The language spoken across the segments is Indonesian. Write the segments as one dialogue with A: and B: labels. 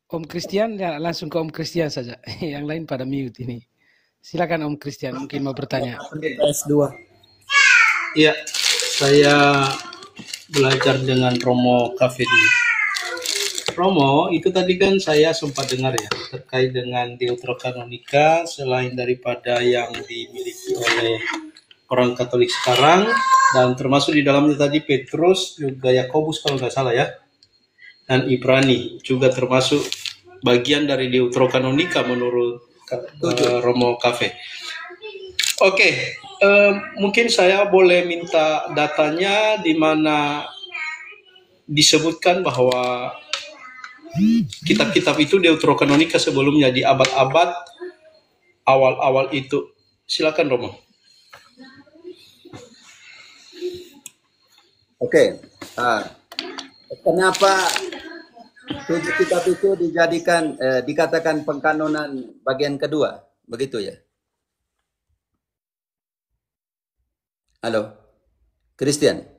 A: Om Christian ya langsung ke Om Christian saja. Yang lain pada mute ini. Silakan Om Christian, mungkin mau bertanya.
B: S2.
C: Iya, saya belajar dengan Romo Cafe dulu. Romo, itu tadi kan saya sempat dengar ya, terkait dengan Deuterokanonika, selain daripada yang dimiliki oleh orang Katolik sekarang, dan termasuk di dalamnya tadi Petrus, juga Yakobus kalau nggak salah ya, dan Ibrani, juga termasuk bagian dari Deuterokanonika menurut Romo Cafe. Oke, mungkin saya boleh minta datanya di mana disebutkan bahwa kitab-kitab itu Deuterokanonika sebelumnya di abad-abad awal-awal itu. Silakan Romo.
B: Oke. Kenapa 7 kitab itu dijadikan dikatakan pengkanonan bagian kedua? Begitu ya? Halo. Christian.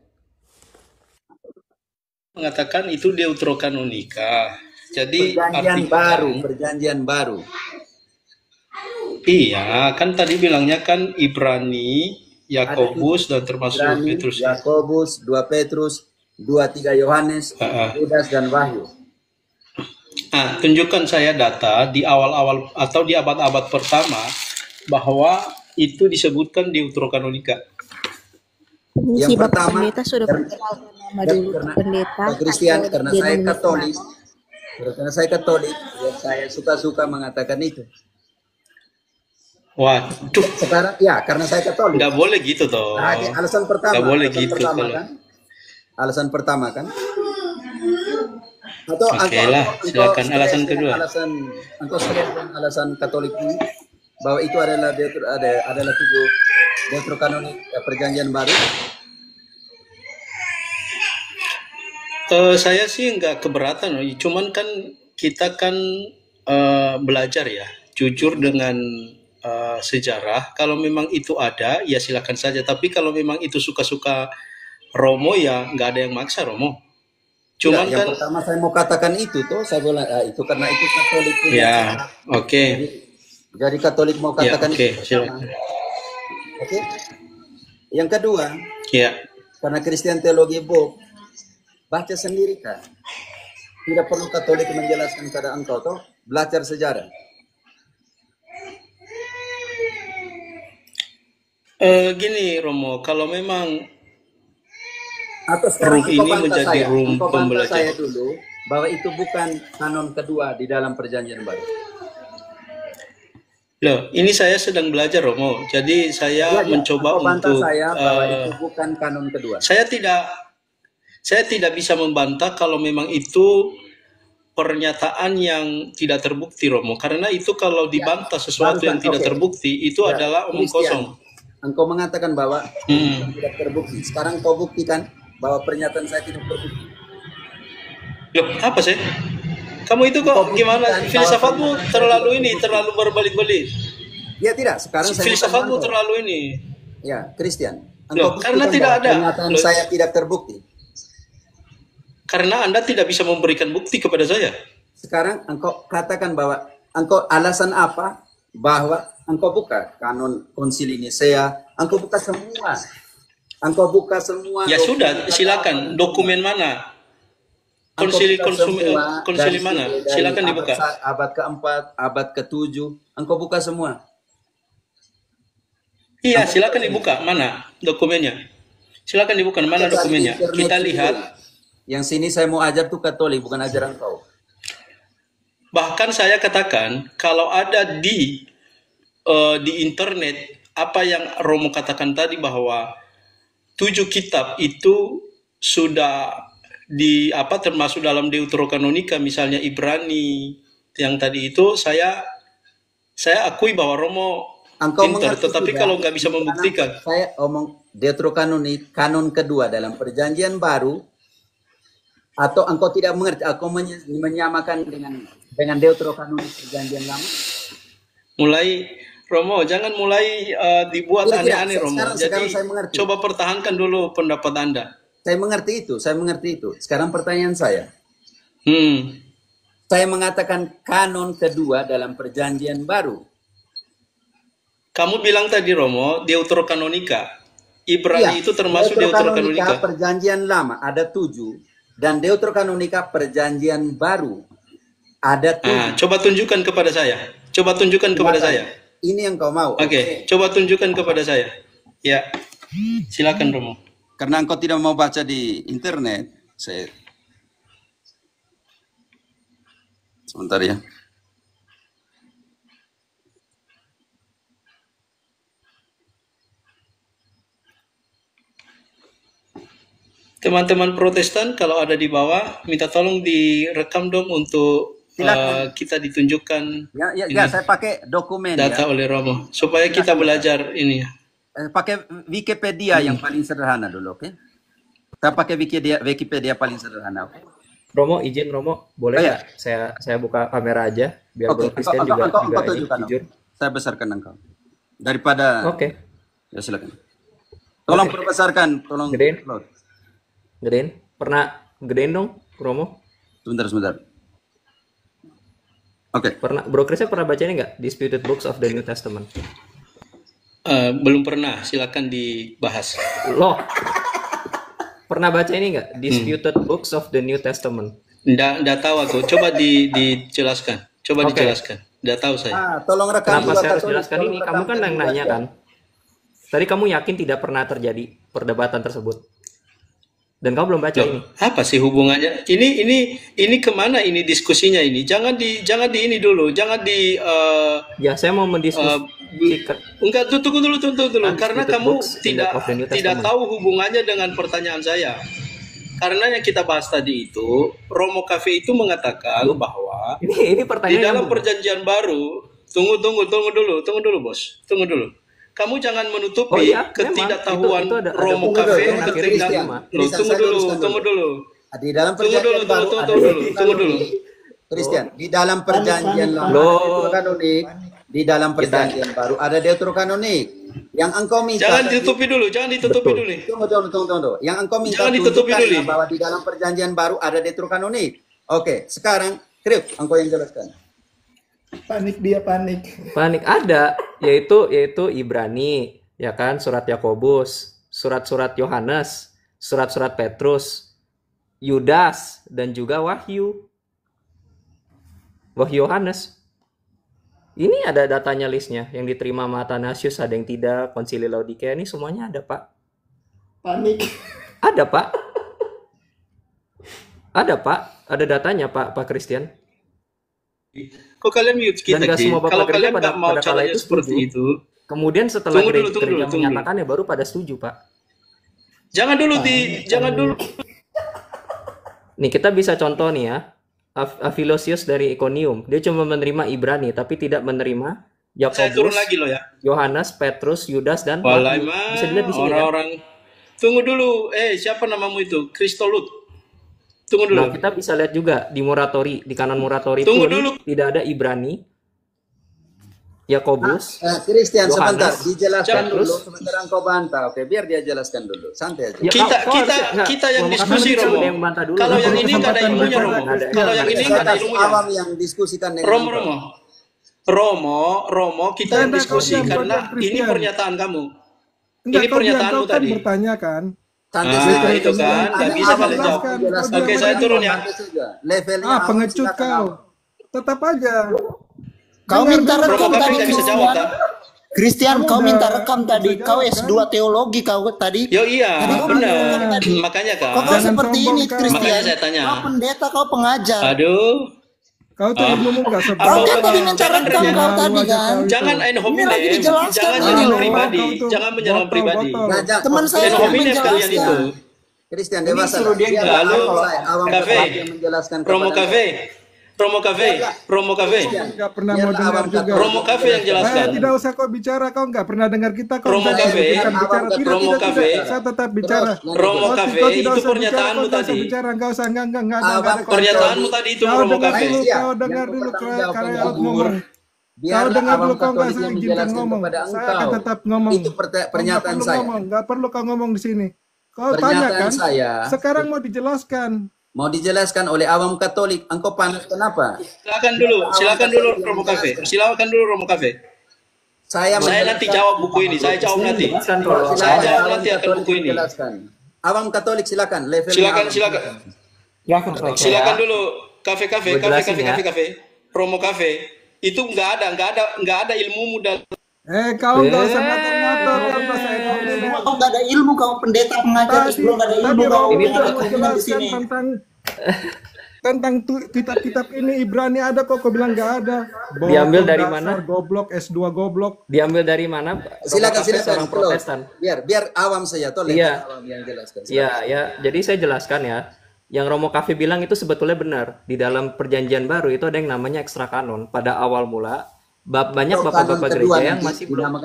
C: Mengatakan itu Deuterokanonika. Jadi
B: perjanjian baru.
C: Iya, kan tadi bilangnya kan Ibrani, Yakobus dan termasuk Petrus.
B: Yakobus, 2 Petrus, 2-3 Yohanes, Yudas dan Wahyu.
C: Nah, tunjukkan saya data di awal-awal atau di abad-abad pertama bahwa itu disebutkan Deuterokanonika.
B: Yang pertama,
D: pendeta sudah perkenalkan nama dulu pendeta.
B: Christian, karena saya Katolik, ya saya suka-suka mengatakan itu.
C: Waduh.
B: Sekarang ya, karena saya Katolik.
C: Nggak boleh gitu toh.
B: Nah, alasan pertama.
C: Nggak boleh gitu
B: pertama,
C: kalau.
B: kan? Alasan pertama kan. Atau
C: Oke lah, silakan alasan kedua.
B: Alasan Katolik ini bahwa itu adalah 7 Deuterokanonik perjanjian baru.
C: Saya sih nggak keberatan, cuman kan kita kan belajar ya, jujur dengan sejarah. Kalau memang itu ada, ya silakan saja. Tapi kalau memang itu suka-suka Romo, ya nggak ada yang maksa Romo. Cuman
B: ya, yang pertama saya mau katakan itu tuh, saya bilang itu karena itu Katolik.
C: Ya, oke.
B: Jadi Katolik mau katakan
C: ya,
B: itu. Oke. Yang kedua,
C: ya.
B: Karena Christian Theology Book, baca sendiri kan. Tidak perlu Katolik menjelaskan kepada engkau toh, belajar sejarah.
C: Gini Romo, kalau memang
B: atau sekarang
C: ini menjadi room pembelajaran
B: saya dulu bahwa itu bukan kanon kedua di dalam perjanjian baru.
C: Loh, ini saya sedang belajar Romo, jadi saya mencoba untuk
B: bahwa itu bukan kanon kedua.
C: Saya tidak bisa membantah kalau memang itu pernyataan yang tidak terbukti Romo, karena itu kalau dibantah sesuatu yang tidak terbukti itu adalah omong kosong.
B: Engkau mengatakan bahwa tidak terbukti. Sekarang kau buktikan bahwa pernyataan saya tidak terbukti.
C: Loh, apa sih? Kamu itu kok gimana? Filsafatmu terlalu berbalik-balik.
B: Ya tidak, sekarang saya
C: filsafatmu terlalu ini.
B: Ya, Christian.
C: Loh, karena tidak ada.
B: Pernyataan saya tidak terbukti.
C: Karena Anda tidak bisa memberikan bukti kepada saya.
B: Sekarang engkau katakan bahwa engkau alasan apa bahwa engkau buka kanon konsili Nisea, engkau buka semua. Engkau buka semua.
C: Ya sudah, silakan. Dokumen mana? Konsili mana? Silakan dibuka.
B: Abad ke-4, abad ke-7, engkau buka semua.
C: Iya, silakan dibuka. Mana dokumennya? Silakan dibuka. Mana dokumennya? Kita lihat.
B: Yang sini saya mau ajar tuh Katolik, bukan ajaran kau.
C: Bahkan saya katakan kalau ada di internet apa yang Romo katakan tadi bahwa 7 kitab itu sudah termasuk dalam Deuterokanonika, misalnya Ibrani yang tadi itu saya akui bahwa Romo pintar, tetapi kalau nggak bisa membuktikan.
B: Saya omong Deuterokanonik kanon kedua dalam perjanjian baru, atau engkau tidak mengerti, aku menyamakan dengan Deuterokanonik perjanjian lama.
C: Romo, jangan mulai dibuat aneh-aneh Romo. Jadi coba pertahankan dulu pendapat Anda.
B: Saya mengerti itu. Sekarang pertanyaan saya. Saya mengatakan kanon kedua dalam perjanjian baru.
C: Kamu bilang tadi Romo, Deuterokanonika. Ibrani
B: Iya,
C: itu termasuk Deuterokanonika.
B: perjanjian lama ada 7 dan Deuterokanonika perjanjian baru ada 7.
C: Coba tunjukkan kepada saya. Coba tunjukkan kepada saya.
B: Ini yang kau mau.
C: Oke, coba tunjukkan kepada saya. Ya, silakan Romo.
B: Karena engkau tidak mau baca di internet, saya sebentar ya.
C: Teman-teman Protestan kalau ada di bawah, minta tolong direkam dong untuk kita ditunjukkan
B: Ya, saya pakai dokumen
C: data
B: ya.
C: oleh Romo supaya kita belajar ini ya.
B: Pakai Wikipedia yang paling sederhana dulu, oke? Kita pakai Wikipedia paling sederhana, oke?
E: Romo, izin Romo, boleh nggak saya buka kamera aja biar Bro Christian juga
B: engkau
E: ini
B: tunjukkan,
E: jujur.
B: Saya besarkan engkau. Daripada
E: Oke.
B: Ya silakan. Tolong perbesarkan, tolong
E: Gedein.
B: upload.
E: Gedein, pernah gedein dong, Romo?
B: Sebentar. Oke.
E: Pernah, Bro Christian pernah baca ini nggak? Disputed Books of the New Testament.
C: Belum pernah, silakan dibahas.
E: Loh, pernah baca ini nggak? Disputed Books of the New Testament.
C: Nggak tahu aku. Coba dijelaskan. Coba
E: Oke.
C: dijelaskan. Nggak tahu saya.
B: Tolong rekam
E: Kenapa
B: juga,
E: saya harus
B: Katolik.
E: jelaskan
B: Tolong
E: ini?
B: rekam
E: Kamu kan yang
B: juga.
E: nanya kan. Tadi kamu yakin tidak pernah terjadi perdebatan tersebut. Dan kamu belum baca ini.
C: Apa sih hubungannya? Ini kemana ini diskusinya ini? Jangan di ini dulu. Jangan di
E: Ya, saya mau mendiskusikan.
C: enggak, tunggu dulu. Karena
E: Disputed
C: kamu
E: Books in the- of the New
C: tidak
E: Testament.
C: tahu hubungannya dengan pertanyaan saya. Karena yang kita bahas tadi itu, Romo Cafe itu mengatakan bahwa
E: Ini
C: di
E: pertanyaan
C: dalam
E: yang
C: perjanjian baru, tunggu dulu, Bos. Tunggu dulu. Kamu jangan menutupi
E: Oh iya,
C: ketidaktahuan
E: memang. Itu ada
C: Romo
B: tunggu
C: Cafe
B: dulu,
E: yang akhirnya
C: ketika
E: diterima.
C: Tunggu dulu.
B: Di dalam
C: Tunggu
B: perjanjian
C: dulu,
B: baru ada
C: tunggu dulu.
B: Christian, di dalam perjanjian lama
E: Loh.
B: ada Deuterokanonik, di dalam perjanjian baru ada Deuterokanonik. Yang engkau minta
C: Jangan
B: tadi-
C: ditutupi dulu.
B: Tunggu. Yang engkau minta
C: Jangan ditutupi
B: tunjukkan
C: dulu.
B: bahwa di dalam perjanjian baru ada Deuterokanonik. Oke, sekarang Krip, engkau yang jelaskan.
F: Panik.
E: Panik ada, yaitu Ibrani, ya kan, surat Yakobus, surat-surat Yohanes, surat-surat Petrus, Yudas, dan juga Wahyu Yohanes. Ini ada datanya listnya, yang diterima sama Athanasius, ada yang tidak, Konsili Laodikea, ini semuanya ada, Pak.
F: Panik.
E: Ada, Pak. Ada datanya, Pak Christian.
C: Kok kalian mute kita?
E: Dan nggak
C: Ki?
E: semua bapak
C: Kalau
E: gereja
C: kalian
E: pada
C: nggak mau
E: kala
C: caranya
E: itu
C: seperti
E: setuju.
C: itu,
E: Kemudian setelah
C: Tunggu dulu,
E: gereja
C: tunggu dulu.
E: menyatakannya baru pada setuju, Pak.
C: jangan dulu.
E: Nih kita bisa contoh nih ya, Aphilosius dari Iconium, dia cuma menerima Ibrani tapi tidak menerima
C: Saya turun
E: Yakobus,
C: lagi loh ya.
E: Yohanes, Petrus, Yudas, dan
C: Walai
E: Wahyu.
C: mah
E: Bisa dilihat di sini kan?
C: orang-orang. Tunggu dulu. Siapa namamu itu? Kristolut. Tunggu dulu.
E: Nah kita bisa lihat juga di Muratori, di kanan Muratori
C: Tunggu
E: pun
C: dulu.
E: tidak ada Ibrani, Yakobus,
B: Christian,
E: Yohanes,
B: sebentar, dijelaskan
C: Jangan
B: dulu.
E: terus.
B: Sebentar engkau bantah, oke? Biar dia jelaskan dulu, santai aja.
E: Ya,
C: Kita yang diskusi, Romo. Kalau yang ini nggak ada ilmunya, Romo. Kalau yang ini nggak ada ilmunya.
B: Awam yang diskusikan dengan
C: Romo, kita yang diskusi karena ini pernyataan kamu. Ini pernyataanmu
G: kan
C: tadi.
G: bertanya kan.
C: Itu kan, nggak bisa kalian jawab. Oke, saya turun ya.
B: Levelnya
G: Pengecut kau. Tetap aja.
H: Kau minta
C: Romo
H: rekam
C: Cafe
H: tadi,
C: nggak bisa jawab, tak?
H: Christian, kau
G: Kamu
H: minta
G: udah
H: rekam tadi.
G: bisa
H: Kau
G: jawab,
H: S2 teologi kau tadi.
C: Yo iya,
H: Tadi kau
C: benar.
H: bilang tadi.
C: Makanya kan.
H: Kau
G: Jangan
H: seperti
G: sombong,
H: ini,
G: kau.
H: Christian.
C: Makanya saya tanya.
H: Kau pendeta, kau pengajar.
C: Aduh,
G: Kau tuh ilmumu nggak
H: Kau
G: sebab.
H: kan tadi minta
C: Jangan
H: rekam
C: Rene.
H: kau tadi kan.
C: jangan ain
H: Ini lagi
C: hominem,
H: dijelaskan
C: jangan
H: ini
C: menyerang
H: loh.
C: pribadi,
G: Kau tuh
C: jangan menyerang
G: botol,
C: pribadi.
G: botol.
H: Teman saya
C: Ain
H: yang
C: hominem kalian itu.
H: menjelaskan.
B: Christian dewasa.
H: suruh dia
B: Biar
C: Lalu,
B: awam
C: Cafe.
B: yang menjelaskan
C: Romo
B: kepada-
C: Cafe, Romo Cafe, Romo Cafe,
G: Nggak pernah
B: Biar
G: mau dengar
B: awam
G: juga.
C: Romo Cafe yang jelaskan.
G: Tidak usah kau bicara, kau nggak pernah dengar kita. Kau
C: Romo
G: nggak
C: Cafe.
G: bukan bicara. Tidak,
C: Romo
G: tidak,
C: Cafe.
G: tidak. Saya tetap bicara.
C: Romo
G: Kau-
C: Cafe,
G: kau tidak
C: itu
G: usah
C: pernyataanmu
G: bicara, kau nggak usah
C: tadi.
G: bicara, nggak usah, nggak ada.
B: Abang,
C: Pernyataanmu tadi itu
G: Kau
C: Romo
G: dengar
C: Cafe.
G: dulu,
B: Siap.
G: kau dengar
B: Yang
G: dulu,
B: bertanggung jawab
G: karena
B: yang
G: aku ngomong.
B: Biarlah
G: Kau dengar
B: awam
G: dulu, kau nggak
B: Katolik
G: saya
B: yang
G: izinkan
B: menjelaskan
G: ngomong.
B: kepada
G: Saya
B: engkau.
G: akan tetap ngomong.
B: Itu pernyataan
G: Nggak perlu
B: saya.
G: ngomong, nggak perlu kau ngomong di sini. Kau
B: Pernyataan
G: tanya kan?
B: saya.
G: Sekarang mau dijelaskan.
B: Mau dijelaskan oleh awam Katolik, engkau panas kenapa?
C: Silakan dulu Romo Cafe. Silakan dulu Romo Cafe.
B: Saya
C: Nanti jawab buku ini. Saya jawab nanti.
E: Jelaskan dulu.
C: Saya jawab nanti akan buku ini.
B: Awam Katolik silakan.
C: Silakan.
E: Ya, kan saya.
C: Silakan dulu kafe.
E: Gua jelasin ya.
C: Promo Cafe. Itu nggak ada ilmumu dalam.
G: Kau nggak usah ngatur-ngatur tanpa saya tahu.
H: Kau nggak ada ilmu, kau pendeta pengajar sebelum nggak ada ilmu. Kau
G: Ini
H: ada kebenaran di sini.
G: tentang kitab-kitab ini Ibrani ada kok, kau bilang nggak ada.
E: Diambil dari
G: dasar,
E: mana?
G: Goblok, S2 goblok.
E: Diambil dari mana?
B: Silakan.
E: Seorang Protestan.
B: Biar awam saya tolong.
E: Iya.
B: Awam yang jelaskan.
E: Ya. Jadi saya jelaskan ya. Yang Romo Cafe bilang itu sebetulnya benar. Di dalam Perjanjian Baru itu ada yang namanya ekstra kanon. Pada awal mula, banyak bapak-bapak gereja yang masih belum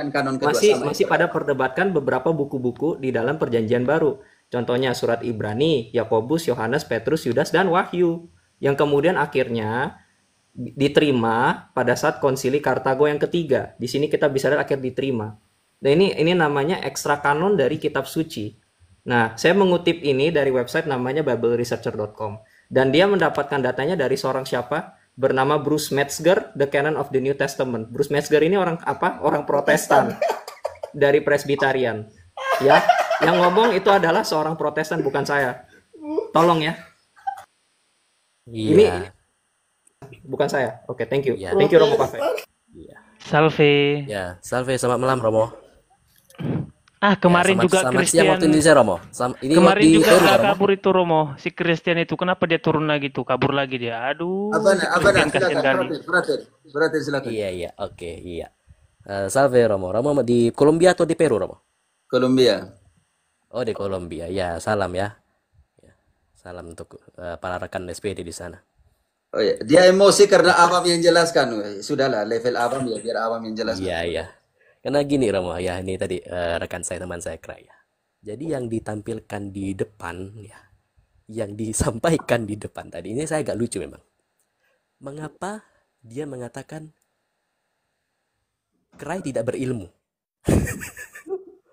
E: masih pada perdebatkan beberapa buku-buku di dalam Perjanjian Baru. Contohnya surat Ibrani, Yakobus, Yohanes, Petrus, Yudas, dan Wahyu. Yang kemudian akhirnya diterima pada saat konsili Kartago yang ketiga. Di sini kita bisa lihat akhir diterima. Nah, ini namanya ekstra kanon dari kitab suci. Nah, saya mengutip ini dari website namanya bibleresearcher.com. Dan dia mendapatkan datanya dari seorang siapa? Bernama Bruce Metzger, The Canon of the New Testament. Bruce Metzger ini orang apa? Orang Protestan dari Presbyterian. Ya, yang ngomong itu adalah seorang Protestan, bukan saya. Tolong ya.
I: Iya.
E: Ini bukan saya. Oke, thank you.
I: Iya.
E: Thank you Romo Cafe.
I: Iya.
J: Salve.
I: Ya, salve, selamat malam Romo.
J: Kemarin
I: Ya,
J: juga
I: selamat siang
J: Christian.
I: waktu Indonesia Romo. Ini
J: Kemarin
I: di
J: juga
I: Peru,
J: nggak
I: Romo.
J: kabur itu Romo. Si Christian itu kenapa dia turun lagi tuh? Kabur lagi dia. Aduh. si Christian kasihan kali.
B: Brother, silakan.
I: Iya, oke, iya. Salve Romo. Romo di Kolombia atau di Peru Romo?
B: Kolombia.
I: Oh, di Kolombia. Ya, salam ya. Salam untuk para rekan SPD di sana.
B: Oh ya, dia emosi karena awam yang jelaskan. Sudahlah, level awam ya, biar awam yang jelaskan.
I: Iya. Karena gini Romo, ya ini tadi rekan saya, teman saya Kra ya. Jadi yang ditampilkan di depan ya, yang disampaikan di depan tadi ini saya agak lucu memang. Mengapa dia mengatakan Krai tidak berilmu?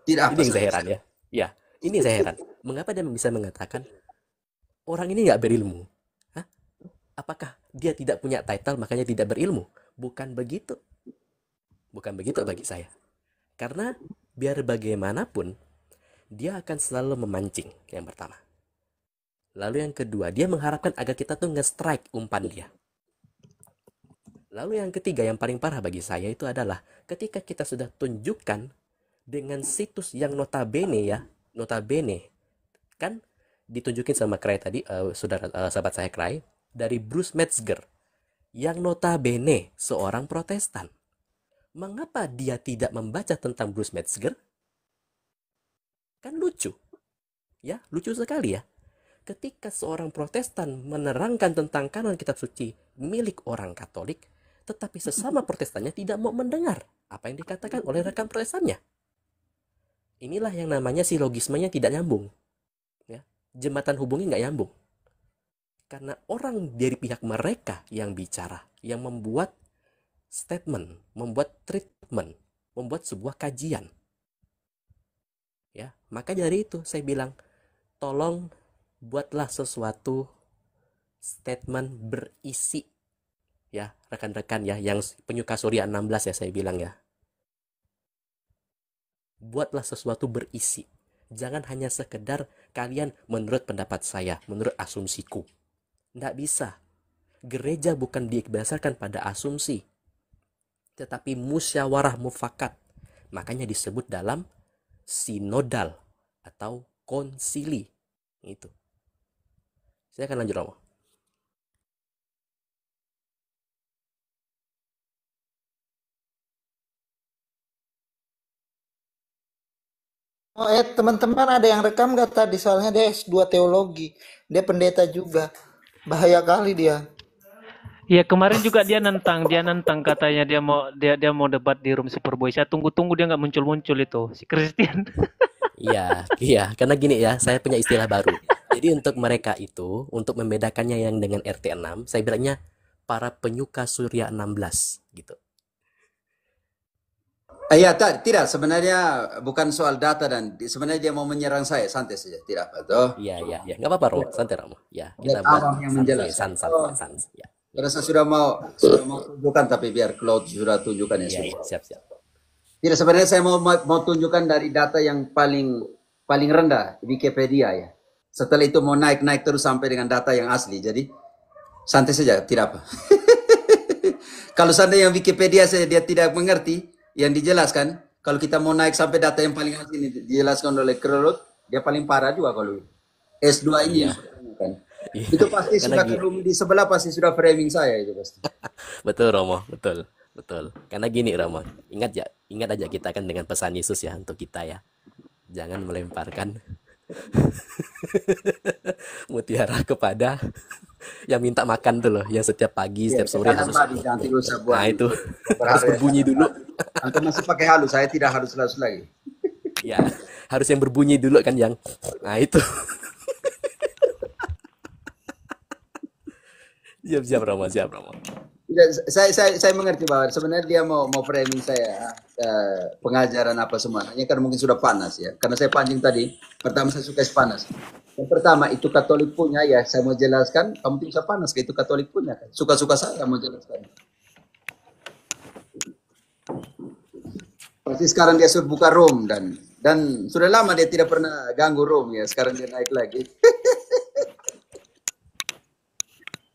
B: Tidak
I: Ini yang saya heran ya. Ya, ini saya heran. Mengapa dia bisa mengatakan orang ini nggak berilmu? Hah? Apakah dia tidak punya title makanya tidak berilmu? Bukan begitu. Bukan begitu bagi saya. Karena biar bagaimanapun dia akan selalu memancing, yang pertama. Lalu yang kedua, dia mengharapkan agar kita tuh nge-strike umpan dia. Lalu yang ketiga, yang paling parah bagi saya itu adalah ketika kita sudah tunjukkan dengan situs yang notabene kan ditunjukin sama Krai tadi, sahabat saya Krai, dari Bruce Metzger yang notabene seorang Protestan. Mengapa dia tidak membaca tentang Bruce Metzger? Kan lucu. Ya, lucu sekali ya. Ketika seorang Protestan menerangkan tentang kanon kitab suci milik orang Katolik, tetapi sesama Protestannya tidak mau mendengar apa yang dikatakan oleh rekan Protestannya. Inilah yang namanya silogismenya tidak nyambung. Ya, jembatan hubungnya nggak nyambung. Karena orang dari pihak mereka yang bicara, yang membuat statement, membuat treatment, membuat sebuah kajian. Ya, maka dari itu saya bilang, tolong buatlah sesuatu statement berisi. Ya, rekan-rekan ya, yang penyuka Surya 16 ya saya bilang ya. Buatlah sesuatu berisi. Jangan hanya sekedar kalian menurut pendapat saya, menurut asumsiku. Nggak bisa. Gereja bukan didasarkan pada asumsi, tetapi musyawarah mufakat. Makanya disebut dalam sinodal atau konsili. Itu. Saya akan lanjut Romo.
H: Oh, teman-teman ada yang rekam gak tadi? Soalnya dia S2 teologi. Dia pendeta juga. Bahaya kali dia.
J: Iya, kemarin juga dia nentang katanya dia mau debat di room Superboy. Saya tunggu-tunggu dia nggak muncul-muncul itu si Christian.
I: Iya, karena gini ya, saya punya istilah baru. Jadi untuk mereka itu, untuk membedakannya yang dengan RT6, saya bilangnya para penyuka Surya 16 gitu.
B: Iya, tidak. Sebenarnya bukan soal data dan sebenarnya dia mau menyerang saya. Santai saja, tidak apa toh.
I: Iya, nggak apa-apa Romo, santai Romo. Ya,
B: Dia
I: kita buat
B: awam yang
I: sans,
B: menjelaskan.
I: sans. Ya,
B: Karena saya sudah mau tunjukkan, tapi biar Claude sudah tunjukkan ya
I: iya,
B: semua.
I: siap.
B: Tidak, sebenarnya saya mau tunjukkan dari data yang paling rendah Wikipedia ya. Setelah itu mau naik terus sampai dengan data yang asli. Jadi santai saja, tidak apa. Kalau seandainya Wikipedia saya dia tidak mengerti yang dijelaskan, kalau kita mau naik sampai data yang paling asli ini dijelaskan oleh Claude, dia paling parah juga kalau S2 ini yang kan. Itu pasti sudah kerumuh di sebelah, pasti sudah framing saya itu pasti.
I: Betul Romo, betul. Karena gini Romo, ingat aja kita kan dengan pesan Yesus ya untuk kita ya. Jangan melemparkan mutiara kepada yang minta makan tuh loh, yang setiap pagi, setiap sore harus. Nah itu harus berbunyi dulu.
B: Antum masih pakai halus, saya tidak halus lagi.
I: Ya, harus yang berbunyi dulu kan yang. Nah itu. Siap Romo.
B: Saya mengerti bahwa sebenarnya dia mau framing saya pengajaran apa semua. Hanya karena mungkin sudah panas ya. Karena saya pancing tadi, pertama saya suka panas. Yang pertama itu Katolik punya ya, saya mau jelaskan. Kamu tidak usah panas, itu Katolik punya kan. Suka-suka saya mau jelaskan. Pasti sekarang dia sudah buka room dan sudah lama dia tidak pernah ganggu room ya. Sekarang dia naik lagi.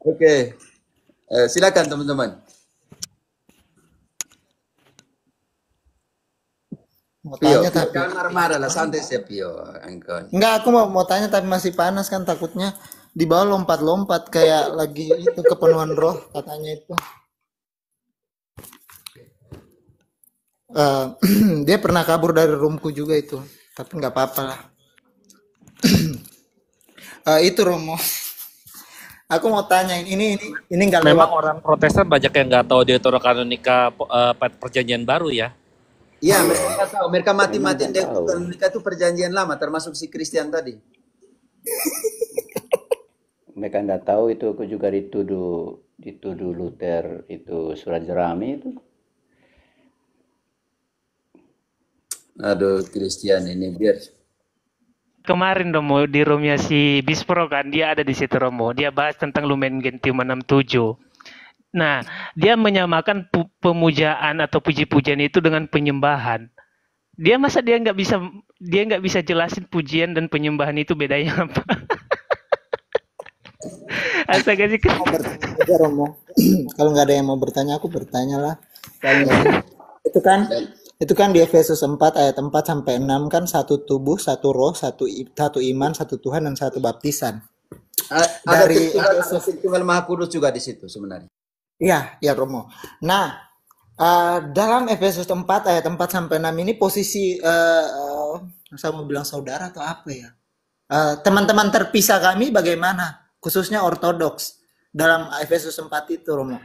B: Oke. Silakan teman-teman.
H: Mau tanya tapi
B: jangan marah-marah lah, santai sih Pio.
H: enggak, aku mau tanya tapi masih panas kan, takutnya di bawah lompat-lompat kayak lagi itu kepenuhan roh katanya itu. Dia pernah kabur dari roomku juga itu, tapi nggak apa-apa lah. Itu Romo. Aku mau tanya ini nggak lewat.
K: Memang orang Protestan banyak yang nggak tahu Deuterokanonika perjanjian baru ya.
B: Iya, mereka nggak tahu. Mereka mati-matian Deuterokanonika itu perjanjian lama, termasuk si Christian tadi.
L: Mereka nggak tahu itu. Aku juga dituduh Luther itu surat Jerami itu.
B: Aduh, Christian ini biar.
J: Kemarin Romo di roomnya si Bispro kan, dia ada di situ Romo. Dia bahas tentang Lumen Gentium 67. Nah, dia menyamakan pemujaan atau puji-pujian itu dengan penyembahan. Dia nggak bisa jelasin pujian dan penyembahan itu bedanya apa? Astaga sih.
H: Romo. Kalau nggak ada yang mau bertanya, aku bertanya lah. Itu kan di Efesus 4 ayat 4 sampai 6 kan satu tubuh, satu roh, satu iman, satu Tuhan dan satu baptisan.
B: Ada Tunggal Maha Kudus juga di situ sebenarnya.
H: Iya Romo. Nah, dalam Efesus 4 ayat 4 sampai 6 ini posisi saya mau bilang saudara atau apa ya? Teman-teman terpisah kami bagaimana? Khususnya ortodoks dalam Efesus 4 itu Romo.